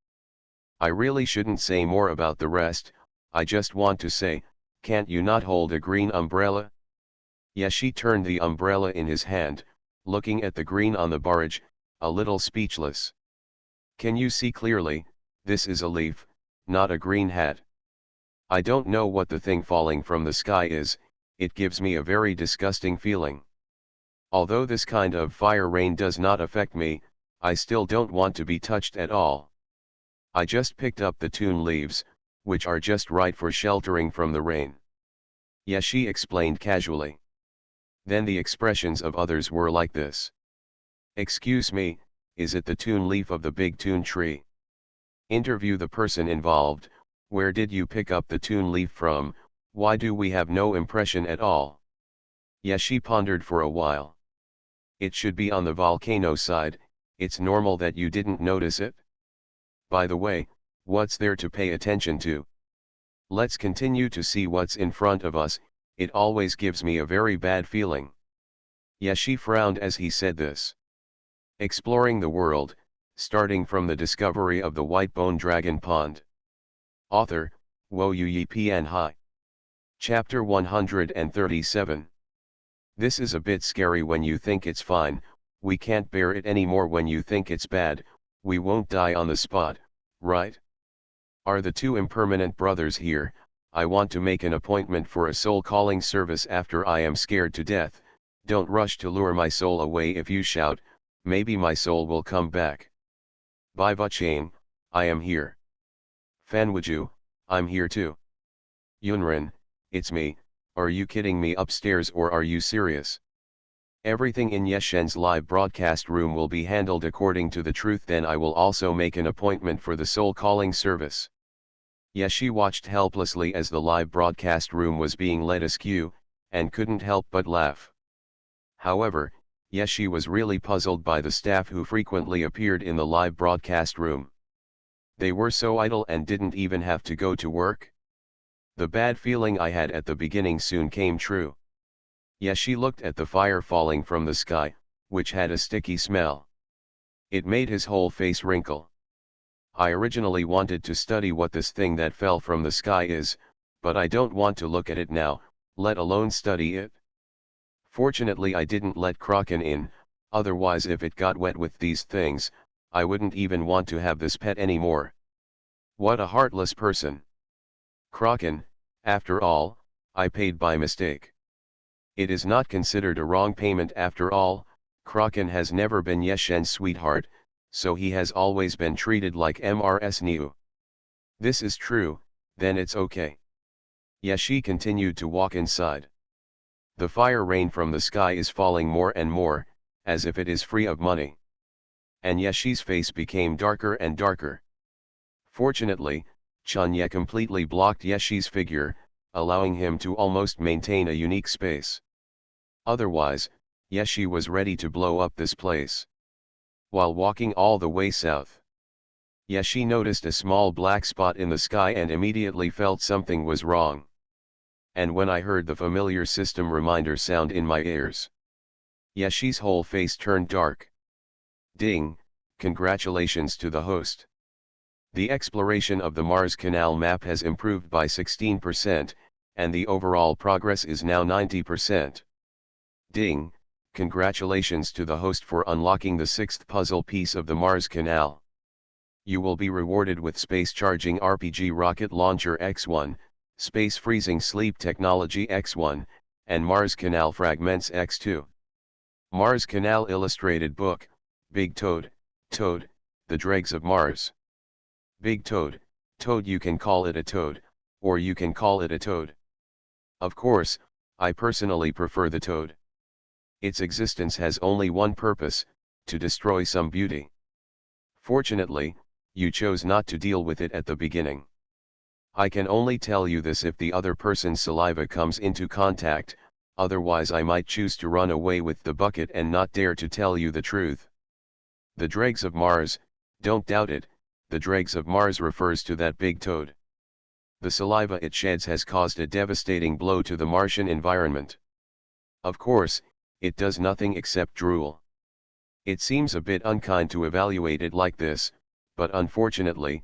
I really shouldn't say more about the rest, I just want to say, can't you not hold a green umbrella? Yashi turned the umbrella in his hand, looking at the green on the barrage, a little speechless. Can you see clearly, this is a leaf, not a green hat. I don't know what the thing falling from the sky is, it gives me a very disgusting feeling. Although this kind of fire rain does not affect me, I still don't want to be touched at all. I just picked up the tune leaves, which are just right for sheltering from the rain. Yashi explained casually. Then the expressions of others were like this. Excuse me, is it the tune leaf of the big tune tree? Interview the person involved, where did you pick up the tune leaf from, why do we have no impression at all? Yashi pondered for a while. It should be on the volcano side, it's normal that you didn't notice it. By the way, what's there to pay attention to? Let's continue to see what's in front of us, it always gives me a very bad feeling. Yashi frowned as he said this. Exploring the world, starting from the discovery of the white bone dragon pond. Author, Xuanhuan Pianhai. Chapter 137. This is a bit scary when you think it's fine, we can't bear it anymore when you think it's bad, we won't die on the spot, right? Are the two impermanent brothers here? I want to make an appointment for a soul calling service after I am scared to death, don't rush to lure my soul away if you shout, maybe my soul will come back. Bai Vuchain, I am here. Fanwuju, I'm here too. Yunren, it's me, are you kidding me upstairs or are you serious? Everything in Yeshen's live broadcast room will be handled according to the truth, then I will also make an appointment for the soul calling service. Yeshi watched helplessly as the live broadcast room was being led askew, and couldn't help but laugh. However, Yeshi was really puzzled by the staff who frequently appeared in the live broadcast room. They were so idle and didn't even have to go to work. The bad feeling I had at the beginning soon came true. Yeshi looked at the fire falling from the sky, which had a sticky smell. It made his whole face wrinkle. I originally wanted to study what this thing that fell from the sky is, but I don't want to look at it now, let alone study it. Fortunately I didn't let Kraken in, otherwise if it got wet with these things, I wouldn't even want to have this pet anymore. What a heartless person. Kraken, after all, I paid by mistake. It is not considered a wrong payment after all, Kraken has never been Yeshen's sweetheart, so he has always been treated like Mrs. Niu. This is true, then it's okay. Yeshi continued to walk inside. The fire rain from the sky is falling more and more, as if it is free of money. And Yeshi's face became darker and darker. Fortunately, Chanye completely blocked Yeshi's figure, allowing him to almost maintain a unique space. Otherwise, Yeshi was ready to blow up this place. While walking all the way south, Yeshi noticed a small black spot in the sky and immediately felt something was wrong. And when I heard the familiar system reminder sound in my ears, Yeshi's whole face turned dark. Ding, congratulations to the host. The exploration of the Mars Canal map has improved by 16%, and the overall progress is now 90%. Ding, congratulations to the host for unlocking the 6th puzzle piece of the Mars Canal. You will be rewarded with Space Charging RPG Rocket Launcher X1, Space Freezing Sleep Technology X1, and Mars Canal Fragments X2. Mars Canal Illustrated Book, Big Toad, Toad, The Dregs of Mars. Big Toad, Toad, you can call it a toad, or you can call it a toad. Of course, I personally prefer the toad. Its existence has only one purpose, to destroy some beauty. Fortunately, you chose not to deal with it at the beginning. I can only tell you this if the other person's saliva comes into contact, otherwise I might choose to run away with the bucket and not dare to tell you the truth. The dregs of Mars, don't doubt it, the dregs of Mars refers to that big toad. The saliva it sheds has caused a devastating blow to the Martian environment. Of course, it does nothing except drool. It seems a bit unkind to evaluate it like this, but unfortunately,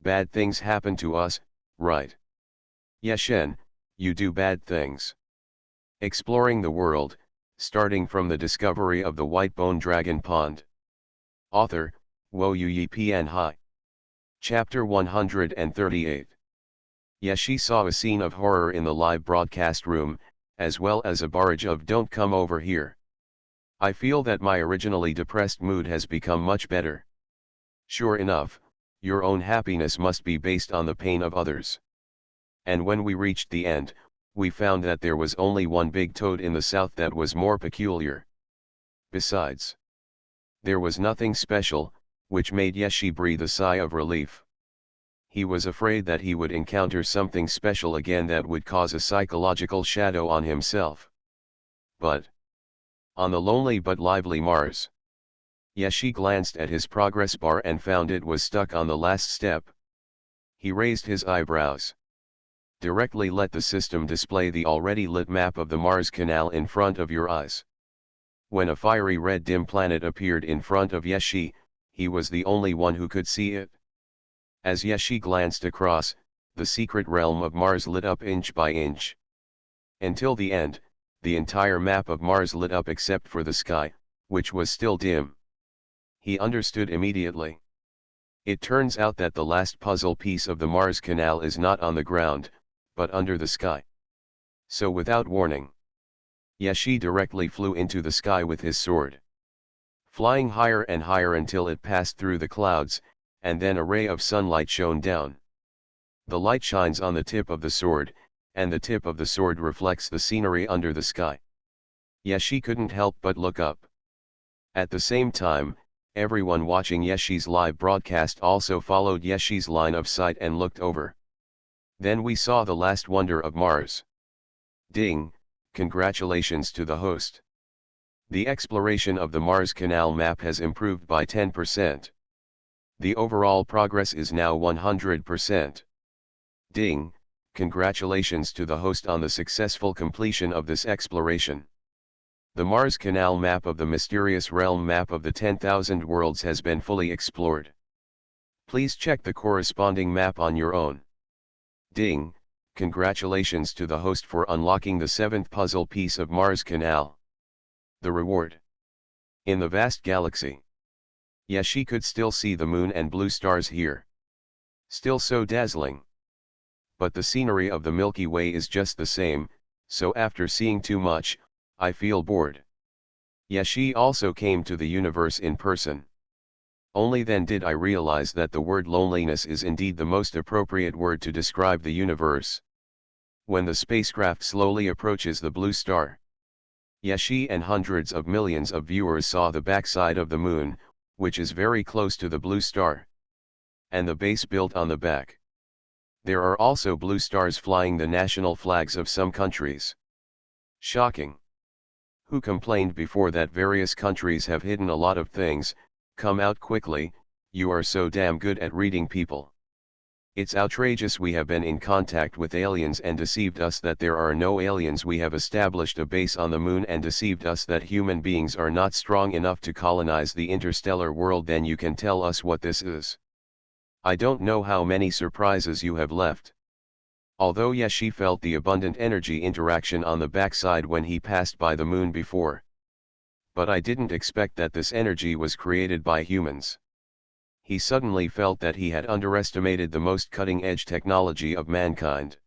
Bad things happen to us, right? Yeshen, you do bad things. Exploring the world, starting from the discovery of the white bone dragon pond. Author, Wo Yi Pian Hai. Chapter 138. Yeshi saw a scene of horror in the live broadcast room, as well as a barrage of "Don't come over here." I feel that my originally depressed mood has become much better. Sure enough, your own happiness must be based on the pain of others. And when we reached the end, we found that there was only one big toad in the south that was more peculiar. Besides, there was nothing special, which made Yeshi breathe a sigh of relief. He was afraid that he would encounter something special again that would cause a psychological shadow on himself. But on the lonely but lively Mars, Yeshi glanced at his progress bar and found it was stuck on the last step. He raised his eyebrows. Directly let the system display the already lit map of the Mars Canal in front of your eyes. When a fiery red dim planet appeared in front of Yeshi, he was the only one who could see it. As Yeshi glanced across, the secret realm of Mars lit up inch by inch. Until the end, the entire map of Mars lit up except for the sky, which was still dim. He understood immediately. It turns out that the last puzzle piece of the Mars Canal is not on the ground, but under the sky. So without warning, Yeshi directly flew into the sky with his sword. Flying higher and higher until it passed through the clouds, and then a ray of sunlight shone down. The light shines on the tip of the sword, and the tip of the sword reflects the scenery under the sky. Yeshi couldn't help but look up. At the same time, everyone watching Yeshi's live broadcast also followed Yeshi's line of sight and looked over. Then we saw the last wonder of Mars. Ding, congratulations to the host. The exploration of the Mars Canal map has improved by 10%. The overall progress is now 100%. Ding, congratulations to the host on the successful completion of this exploration. The Mars Canal map of the mysterious realm map of the 10,000 worlds has been fully explored. Please check the corresponding map on your own. Ding, congratulations to the host for unlocking the 7th puzzle piece of Mars Canal. The reward. In the vast galaxy. Yeshi could still see the moon and blue stars here. Still so dazzling. But the scenery of the Milky Way is just the same, so after seeing too much, I feel bored. Yeshi also came to the universe in person. Only then did I realize that the word loneliness is indeed the most appropriate word to describe the universe. When the spacecraft slowly approaches the blue star, Yeshi and hundreds of millions of viewers saw the backside of the moon, which is very close to the blue star, and the base built on the back. There are also blue stars flying the national flags of some countries. Shocking. Who complained before that various countries have hidden a lot of things? Come out quickly, you are so damn good at reading people. It's outrageous we have been in contact with aliens and deceived us that there are no aliens. We have established a base on the moon and deceived us that human beings are not strong enough to colonize the interstellar world. Then you can tell us what this is. I don't know how many surprises you have left. Although Yeshi felt the abundant energy interaction on the backside when he passed by the moon before. But I didn't expect that this energy was created by humans. He suddenly felt that he had underestimated the most cutting-edge technology of mankind.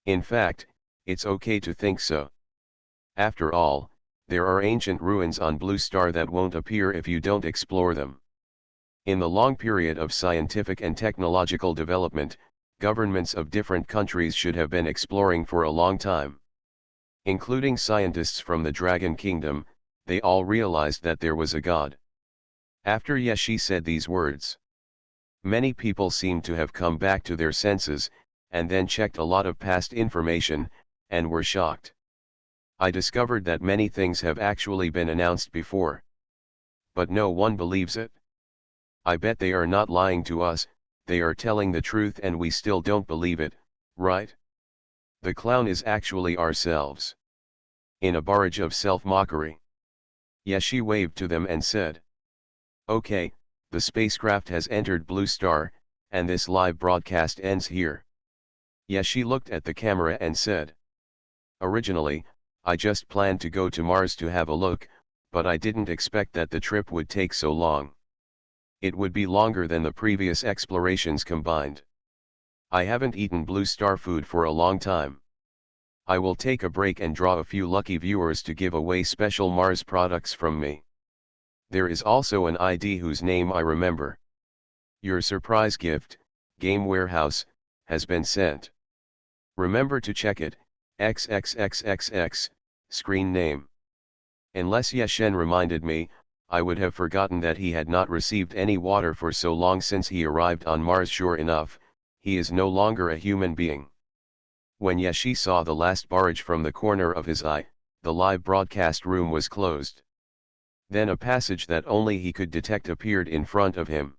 In fact, it's okay to think so. After all, there are ancient ruins on Blue Star that won't appear if you don't explore them. In the long period of scientific and technological development, governments of different countries should have been exploring for a long time. Including scientists from the Dragon Kingdom, they all realized that there was a god. After Yeshi said these words, many people seemed to have come back to their senses, and then checked a lot of past information, and were shocked. I discovered that many things have actually been announced before. But no one believes it. I bet they are not lying to us, they are telling the truth and we still don't believe it, right? The clown is actually ourselves. In a barrage of self-mockery, Yeshi waved to them and said, "Okay, the spacecraft has entered Blue Star, and this live broadcast ends here. Yeshi looked at the camera and said, "Originally, I just planned to go to Mars to have a look, but I didn't expect that the trip would take so long. It would be longer than the previous explorations combined. I haven't eaten Blue Star food for a long time. I will take a break and draw a few lucky viewers to give away special Mars products from me. There is also an ID whose name I remember. Your surprise gift, Game Warehouse, has been sent. Remember to check it, XXXXX, screen name." Unless Yeshen reminded me, I would have forgotten that he had not received any water for so long since he arrived on Mars. Sure enough, he is no longer a human being. When Yeshi saw the last barrage from the corner of his eye, the live broadcast room was closed. Then a passage that only he could detect appeared in front of him.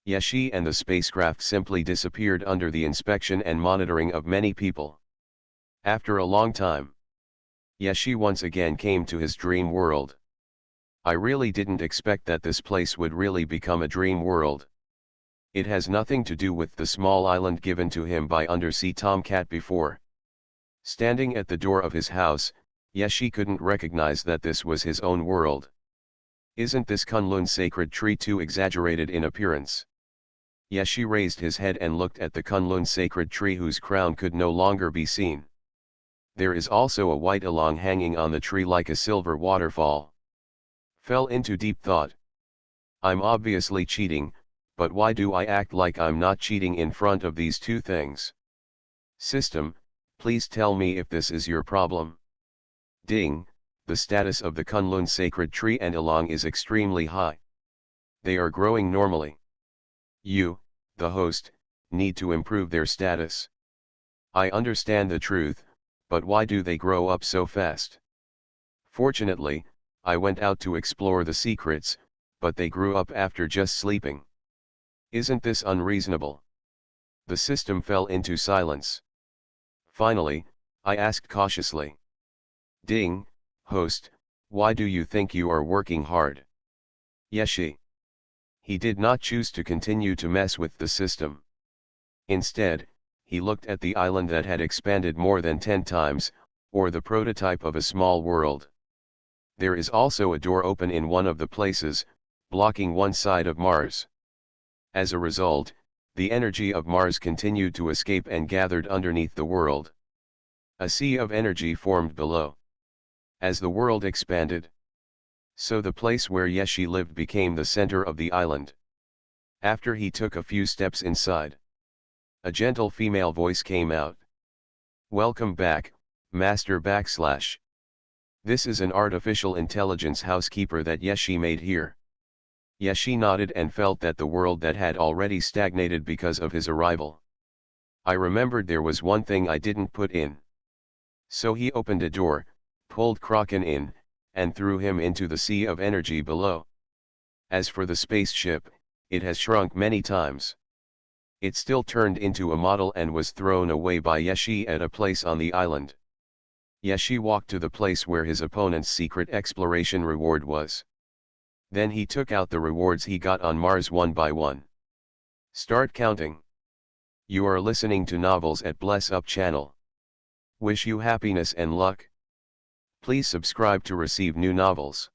Yeshi and the spacecraft simply disappeared under the inspection and monitoring of many people. After a long time, Yeshi once again came to his dream world. I really didn't expect that this place would really become a dream world. It has nothing to do with the small island given to him by Undersea Tomcat before. Standing at the door of his house, Yeshi couldn't recognize that this was his own world. Isn't this Kunlun sacred tree too exaggerated in appearance? Yeshi raised his head and looked at the Kunlun sacred tree whose crown could no longer be seen. There is also a white along hanging on the tree like a silver waterfall. Fell into deep thought. I'm obviously cheating, but why do I act like I'm not cheating in front of these two things? System, please tell me if this is your problem. Ding, the status of the Kunlun sacred tree and along is extremely high. They are growing normally. You, the host, need to improve their status. I understand the truth, but why do they grow up so fast? Fortunately, I went out to explore the secrets, but they grew up after just sleeping. Isn't this unreasonable? The system fell into silence. Finally, I asked cautiously. Ding, host, why do you think you are working hard? Yeshi. He did not choose to continue to mess with the system. Instead, he looked at the island that had expanded more than 10 times, or the prototype of a small world. There is also a door open in one of the places, blocking one side of Mars. As a result, the energy of Mars continued to escape and gathered underneath the world. A sea of energy formed below. As the world expanded, so the place where Yeshi lived became the center of the island. After he took a few steps inside, a gentle female voice came out. Welcome back, Master /. This is an artificial intelligence housekeeper that Yeshi made here. Yeshi nodded and felt that the world that had already stagnated because of his arrival. I remembered there was one thing I didn't put in. So he opened a door, pulled Kraken in, and threw him into the sea of energy below. As for the spaceship, it has shrunk many times. It still turned into a model and was thrown away by Yeshi at a place on the island. Yeshi walked to the place where his opponent's secret exploration reward was. Then he took out the rewards he got on Mars one by one. Start counting. You are listening to Novels at Bless Up channel. Wish you happiness and luck. Please subscribe to receive new novels.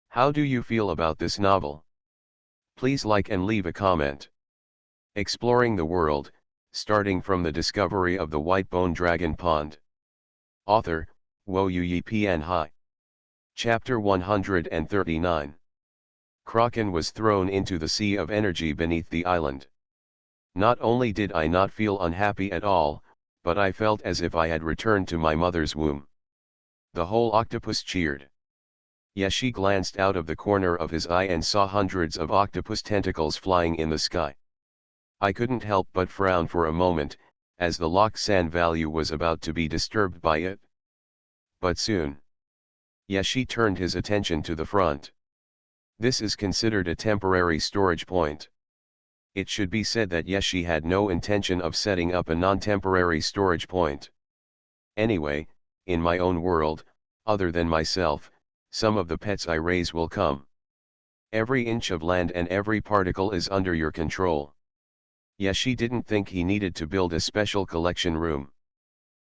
How do you feel about this novel? Please like and leave a comment. Exploring the world, starting from the discovery of the white bone dragon pond. Author, Xuanhuan Hai. Chapter 139. Kraken was thrown into the sea of energy beneath the island. Not only did I not feel unhappy at all, but I felt as if I had returned to my mother's womb. The whole octopus cheered. Yeshi glanced out of the corner of his eye and saw hundreds of octopus tentacles flying in the sky. I couldn't help but frown for a moment, as the Loksan value was about to be disturbed by it. But soon, Yeshi turned his attention to the front. This is considered a temporary storage point. It should be said that Yeshi had no intention of setting up a non-temporary storage point. Anyway, in my own world, other than myself, some of the pets I raise will come. Every inch of land and every particle is under your control. Yashi didn't think he needed to build a special collection room.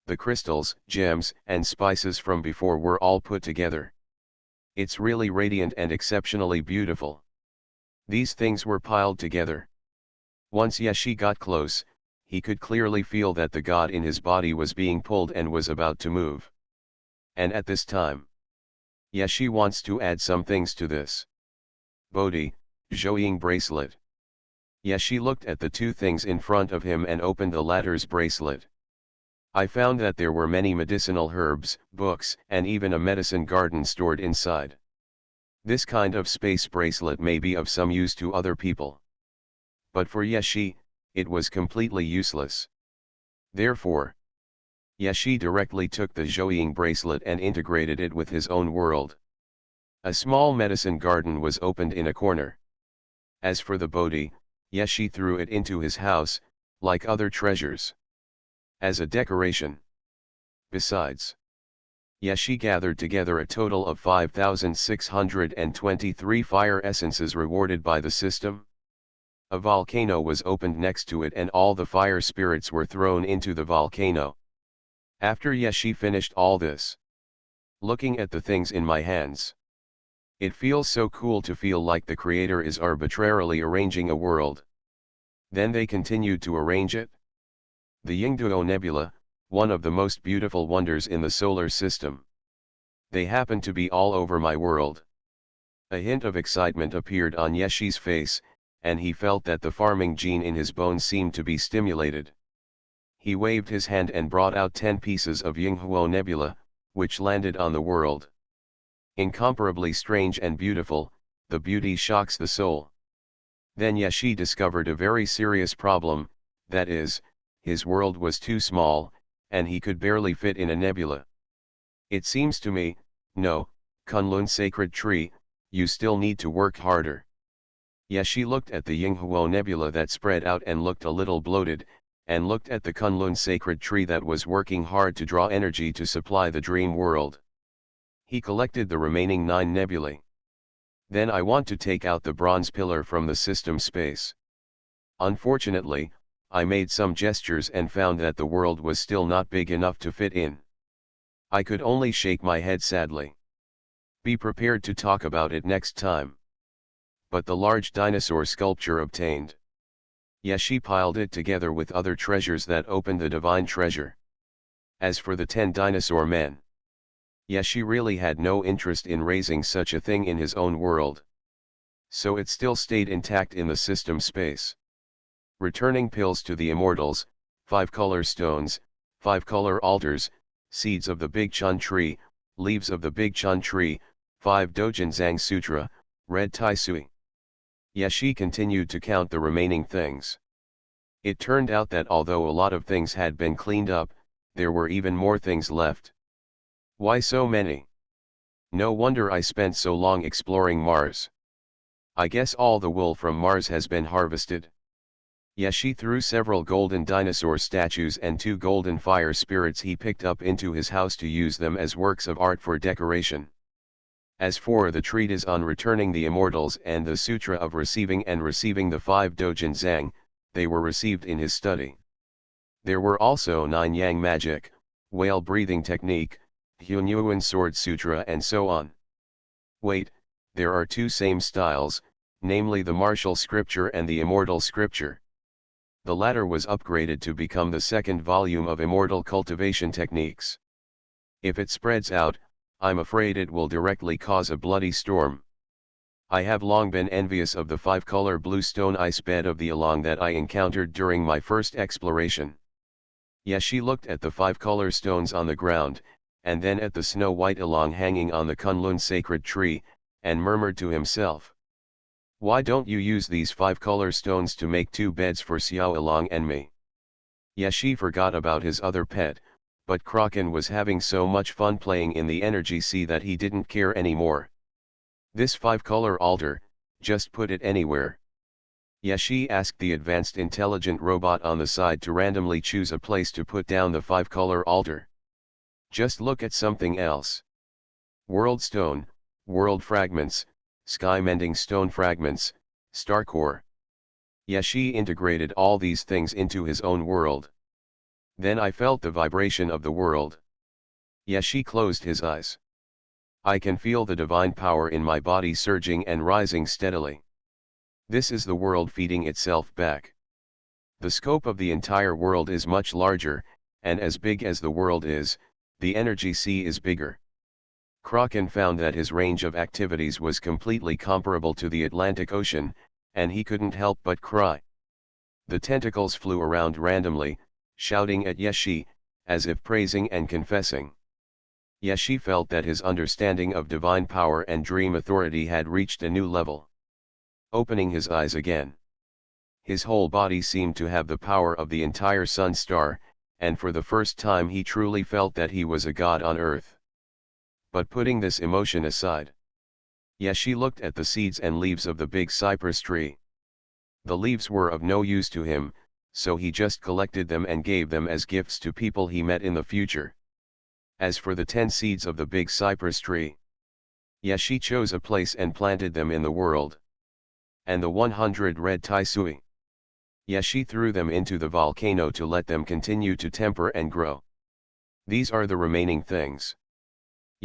The crystals, gems, and spices from before were all put together. It's really radiant and exceptionally beautiful. These things were piled together. Once Yashi got close, he could clearly feel that the god in his body was being pulled and was about to move. And at this time, Yashi wants to add some things to this. Bodhi, Zhouying bracelet. Yashi looked at the two things in front of him and opened the latter's bracelet. I found that there were many medicinal herbs, books, and even a medicine garden stored inside. This kind of space bracelet may be of some use to other people. But for Yashi, it was completely useless. Therefore, Yashi directly took the Zhouying bracelet and integrated it with his own world. A small medicine garden was opened in a corner. As for the Bodhi, Yashi threw it into his house, like other treasures, as a decoration. Besides, Yashi gathered together a total of 5,623 fire essences rewarded by the system. A volcano was opened next to it and all the fire spirits were thrown into the volcano. After Yashi finished all this, looking at the things in my hands, it feels so cool to feel like the creator is arbitrarily arranging a world. Then they continued to arrange it. The Yingduo Nebula, one of the most beautiful wonders in the solar system. They happen to be all over my world. A hint of excitement appeared on Yashi's face, and he felt that the farming gene in his bones seemed to be stimulated. He waved his hand and brought out 10 pieces of Yinghuo Nebula, which landed on the world. Incomparably strange and beautiful, the beauty shocks the soul. Then Yashi discovered a very serious problem, that is, his world was too small, and he could barely fit in a nebula. It seems to me, no, Kunlun sacred tree, you still need to work harder. Yashi looked at the Yinghuo Nebula that spread out and looked a little bloated, and looked at the Kunlun sacred tree that was working hard to draw energy to supply the dream world. He collected the remaining 9 nebulae. Then I want to take out the bronze pillar from the system space. Unfortunately, I made some gestures and found that the world was still not big enough to fit in. I could only shake my head sadly. Be prepared to talk about it next time. But the large dinosaur sculpture obtained. Yashi piled it together with other treasures that opened the divine treasure. As for the 10 dinosaur men, Yashi really had no interest in raising such a thing in his own world. So it still stayed intact in the system space. Returning pills to the immortals, 5 color stones, 5 color altars, seeds of the Big Chun tree, leaves of the Big Chun tree, 5 Dojin Zhang Sutra, red Tai Sui. Yashi continued to count the remaining things. It turned out that although a lot of things had been cleaned up, there were even more things left. Why so many? No wonder I spent so long exploring Mars. I guess all the wool from Mars has been harvested. Yashi threw several golden dinosaur statues and 2 golden fire spirits he picked up into his house to use them as works of art for decoration. As for the treatise on returning the immortals and the sutra of receiving the 5 Dojin Zhang, they were received in his study. There were also 9 Yang magic, whale breathing technique, Xuanhuan sword sutra and so on. Wait, there are 2 same styles, namely the martial scripture and the immortal scripture. The latter was upgraded to become the 2nd volume of immortal cultivation techniques. If it spreads out, I'm afraid it will directly cause a bloody storm. I have long been envious of the 5-color blue stone ice bed of the Along that I encountered during my first exploration. Yashi looked at the 5-color stones on the ground, and then at the snow-white Along hanging on the Kunlun sacred tree, and murmured to himself. Why don't you use these 5-color stones to make 2 beds for Xiao Along and me? Yashi forgot about his other pet, but Kraken was having so much fun playing in the energy sea that he didn't care anymore. This 5-color altar, just put it anywhere. Yashi asked the advanced intelligent robot on the side to randomly choose a place to put down the 5-color altar. Just look at something else. World stone, world fragments, sky mending stone fragments, star core. Yashi integrated all these things into his own world. Then I felt the vibration of the world. Yashi closed his eyes. I can feel the divine power in my body surging and rising steadily. This is the world feeding itself back. The scope of the entire world is much larger, and as big as the world is, the energy sea is bigger. Kraken found that his range of activities was completely comparable to the Atlantic Ocean, and he couldn't help but cry. The tentacles flew around randomly, shouting at Yashi, as if praising and confessing. Yashi felt that his understanding of divine power and dream authority had reached a new level. Opening his eyes again, his whole body seemed to have the power of the entire sun star, and for the first time he truly felt that he was a god on earth. But putting this emotion aside, Yashi looked at the seeds and leaves of the big cypress tree. The leaves were of no use to him, so he just collected them and gave them as gifts to people he met in the future. As for the 10 seeds of the big cypress tree, Yashi chose a place and planted them in the world. And the 100 red taisui, Yashi threw them into the volcano to let them continue to temper and grow. These are the remaining things.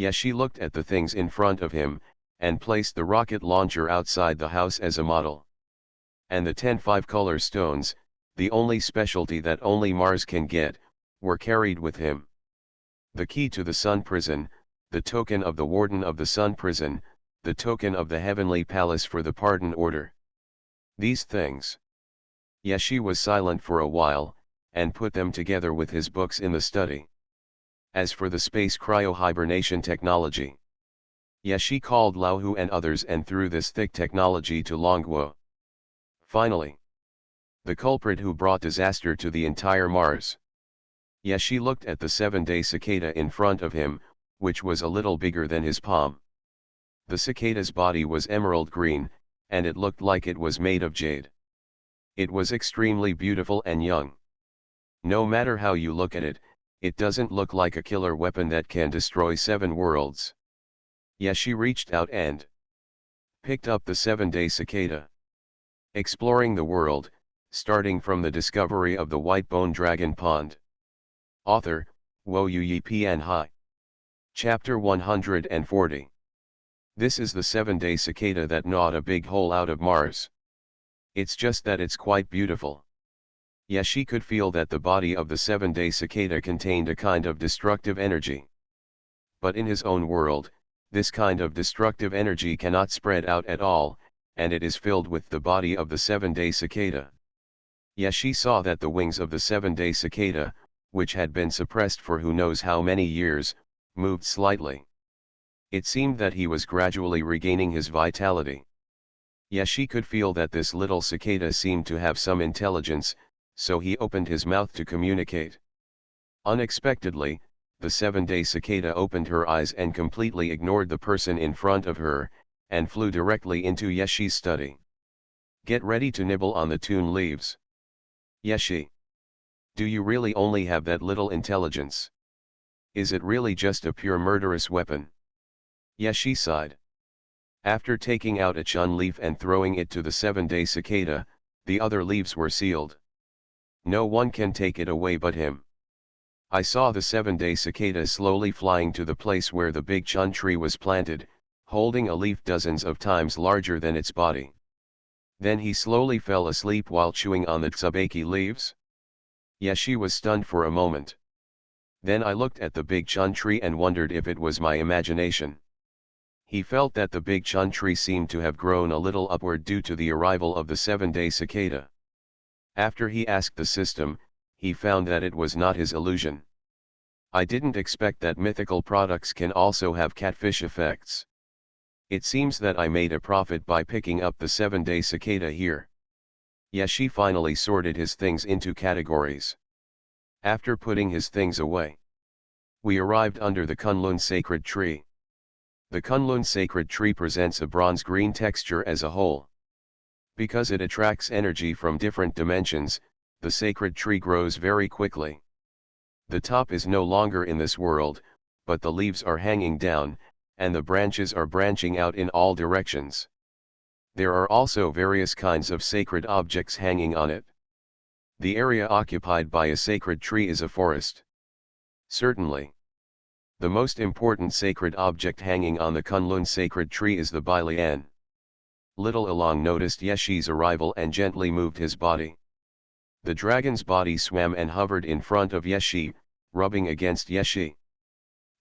Yashi looked at the things in front of him, and placed the rocket launcher outside the house as a model. And the 10 5-color stones, the only specialty that only Mars can get, were carried with him. The key to the Sun Prison, the token of the Warden of the Sun Prison, the token of the Heavenly Palace for the Pardon Order. These things. Yashi was silent for a while, and put them together with his books in the study. As for the space cryo-hibernation technology, Yashi called Laohu and others and threw this thick technology to Longguo. Finally, the culprit who brought disaster to the entire Mars. Yashi looked at the 7-day cicada in front of him, which was a little bigger than his palm. The cicada's body was emerald green, and it looked like it was made of jade. It was extremely beautiful and young. No matter how you look at it, it doesn't look like a killer weapon that can destroy 7 worlds. Yashi reached out and picked up the 7-day cicada. Exploring the world, starting from the discovery of the white-bone dragon pond. Author, Wo Yi Pian Hai. Chapter 140. This is the 7-day cicada that gnawed a big hole out of Mars. It's just that it's quite beautiful. Yashi could feel that the body of the 7-day cicada contained a kind of destructive energy. But in his own world, this kind of destructive energy cannot spread out at all, and it is filled with the body of the 7-day cicada. Yashi saw that the wings of the 7-day cicada, which had been suppressed for who knows how many years, moved slightly. It seemed that he was gradually regaining his vitality. Yashi could feel that this little cicada seemed to have some intelligence, so he opened his mouth to communicate. Unexpectedly, the 7-day cicada opened her eyes and completely ignored the person in front of her, and flew directly into Yashi's study. Get ready to nibble on the tune leaves. Yashi. Do you really only have that little intelligence? Is it really just a pure murderous weapon? Yashi sighed. After taking out a chun leaf and throwing it to the 7-day cicada, the other leaves were sealed. No one can take it away but him. I saw the 7-day cicada slowly flying to the place where the big chun tree was planted, holding a leaf dozens of times larger than its body. Then he slowly fell asleep while chewing on the tsubaki leaves. Yashi was stunned for a moment. Then I looked at the big chun tree and wondered if it was my imagination. He felt that the big chun tree seemed to have grown a little upward due to the arrival of the 7-day cicada. After he asked the system, he found that it was not his illusion. I didn't expect that mythical products can also have catfish effects. It seems that I made a profit by picking up the 7-day cicada here. Yashi finally sorted his things into categories. After putting his things away, we arrived under the Kunlun sacred tree. The Kunlun sacred tree presents a bronze-green texture as a whole. Because it attracts energy from different dimensions, the sacred tree grows very quickly. The top is no longer in this world, but the leaves are hanging down, and the branches are branching out in all directions. There are also various kinds of sacred objects hanging on it. The area occupied by a sacred tree is a forest. Certainly. The most important sacred object hanging on the Kunlun sacred tree is the Bailian. Little Along noticed Yeshi's arrival and gently moved his body. The dragon's body swam and hovered in front of Yeshi, rubbing against Yeshi.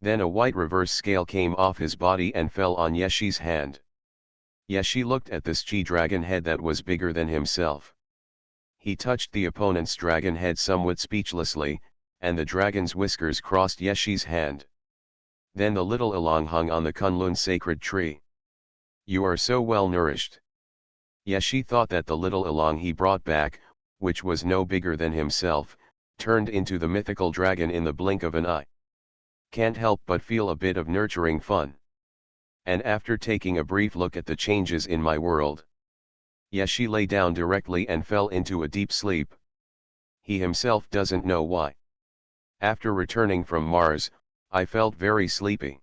Then a white reverse scale came off his body and fell on Yeshi's hand. Yeshi looked at this dragon head that was bigger than himself. He touched the opponent's dragon head somewhat speechlessly, and the dragon's whiskers crossed Yeshi's hand. Then the little Along hung on the Kunlun sacred tree. You are so well nourished. Yeshi thought that the little Along he brought back, which was no bigger than himself, turned into the mythical dragon in the blink of an eye. Can't help but feel a bit of nurturing fun. And after taking a brief look at the changes in my world, Yeshi lay down directly and fell into a deep sleep. He himself doesn't know why. After returning from Mars, I felt very sleepy.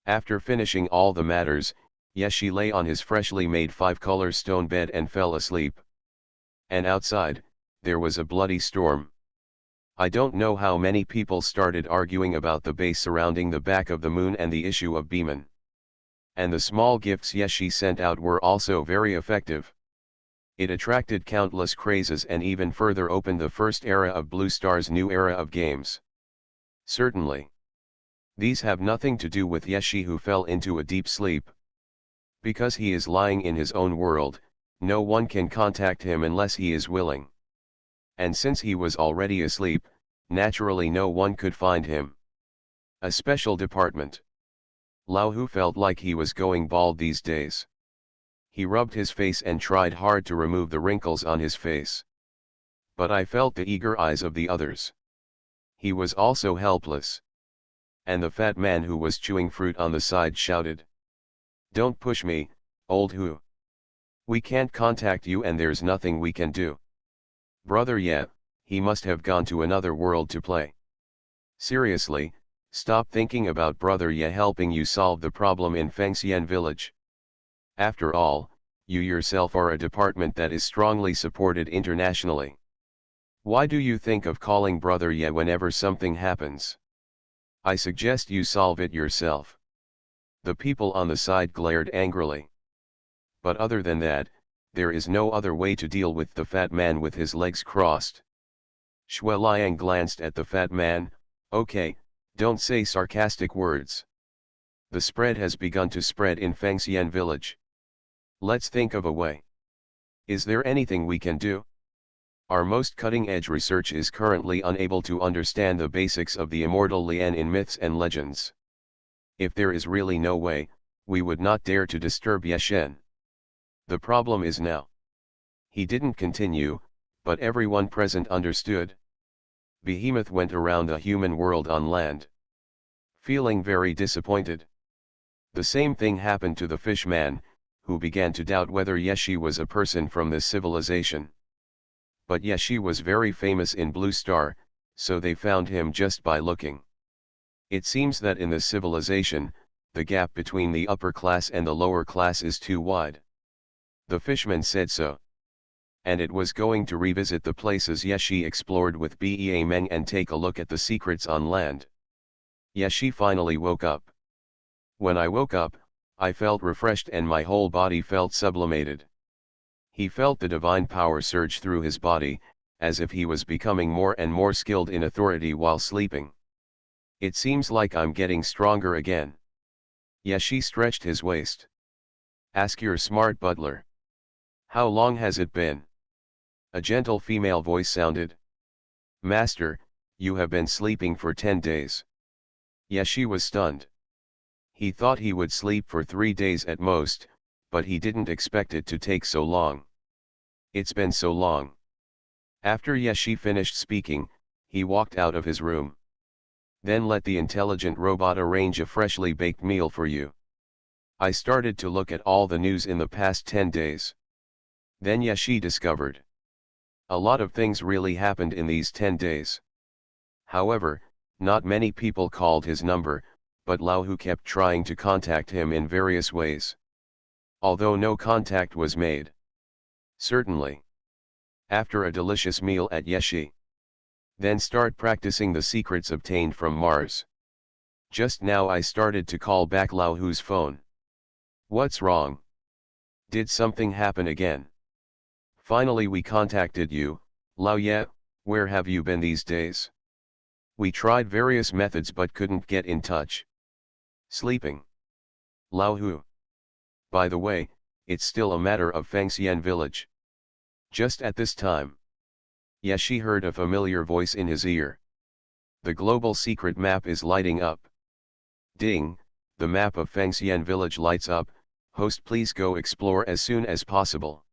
After finishing all the matters, Yeshi lay on his freshly made 5-color stone bed and fell asleep. And outside, there was a bloody storm. I don't know how many people started arguing about the base surrounding the back of the moon and the issue of Beeman. And the small gifts Yeshi sent out were also very effective. It attracted countless crazes and even further opened the first era of Blue Star's new era of games. Certainly. These have nothing to do with Yeshi who fell into a deep sleep. Because he is lying in his own world, no one can contact him unless he is willing. And since he was already asleep, naturally no one could find him. A special department. Lao Hu felt like he was going bald these days. He rubbed his face and tried hard to remove the wrinkles on his face. But I felt the eager eyes of the others. He was also helpless. And the fat man who was chewing fruit on the side shouted, "Don't push me, old Hu. We can't contact you and there's nothing we can do. Brother Ye, he must have gone to another world to play. Seriously, stop thinking about Brother Ye helping you solve the problem in Fengxian village. After all, you yourself are a department that is strongly supported internationally. Why do you think of calling Brother Ye whenever something happens? I suggest you solve it yourself." The people on the side glared angrily. But other than that, there is no other way to deal with the fat man with his legs crossed. Xue Liang glanced at the fat man. "Okay, don't say sarcastic words. The spread has begun to spread in Fengxian village. Let's think of a way. Is there anything we can do? Our most cutting-edge research is currently unable to understand the basics of the immortal Lian in myths and legends. If there is really no way, we would not dare to disturb Yeshen. The problem is now." He didn't continue, but everyone present understood. Behemoth went around the human world on land, feeling very disappointed. The same thing happened to the fishman, who began to doubt whether Yeshi was a person from this civilization. But Yeshi was very famous in Blue Star, so they found him just by looking. It seems that in this civilization, the gap between the upper class and the lower class is too wide. The fishman said so. And it was going to revisit the places Yeshi explored with Bea Meng and take a look at the secrets on land. Yeshi finally woke up. When I woke up, I felt refreshed and my whole body felt sublimated. He felt the divine power surge through his body, as if he was becoming more and more skilled in authority while sleeping. It seems like I'm getting stronger again. Yeshi stretched his waist. "Ask your smart butler. How long has it been?" A gentle female voice sounded. "Master, you have been sleeping for 10 days. Yeshi was stunned. He thought he would sleep for 3 days at most, but he didn't expect it to take so long. It's been so long. After Yeshi finished speaking, he walked out of his room. Then let the intelligent robot arrange a freshly baked meal for you. I started to look at all the news in the past 10 days. Then Yeshi discovered. A lot of things really happened in these 10 days. However, not many people called his number, but Lao Hu kept trying to contact him in various ways. although no contact was made. Certainly. After a delicious meal at Yeshi. Then start practicing the secrets obtained from Mars. Just now I started to call back Lao Hu's phone. What's wrong? Did something happen again? Finally we contacted you, Lao Ye, where have you been these days? We tried various methods but couldn't get in touch. Sleeping. Lao Hu. By the way, it's still a matter of Fengxian village. Just at this time. Yeshi heard a familiar voice in his ear. The global secret map is lighting up. Ding, the map of Fengxian village lights up. Host, please go explore as soon as possible.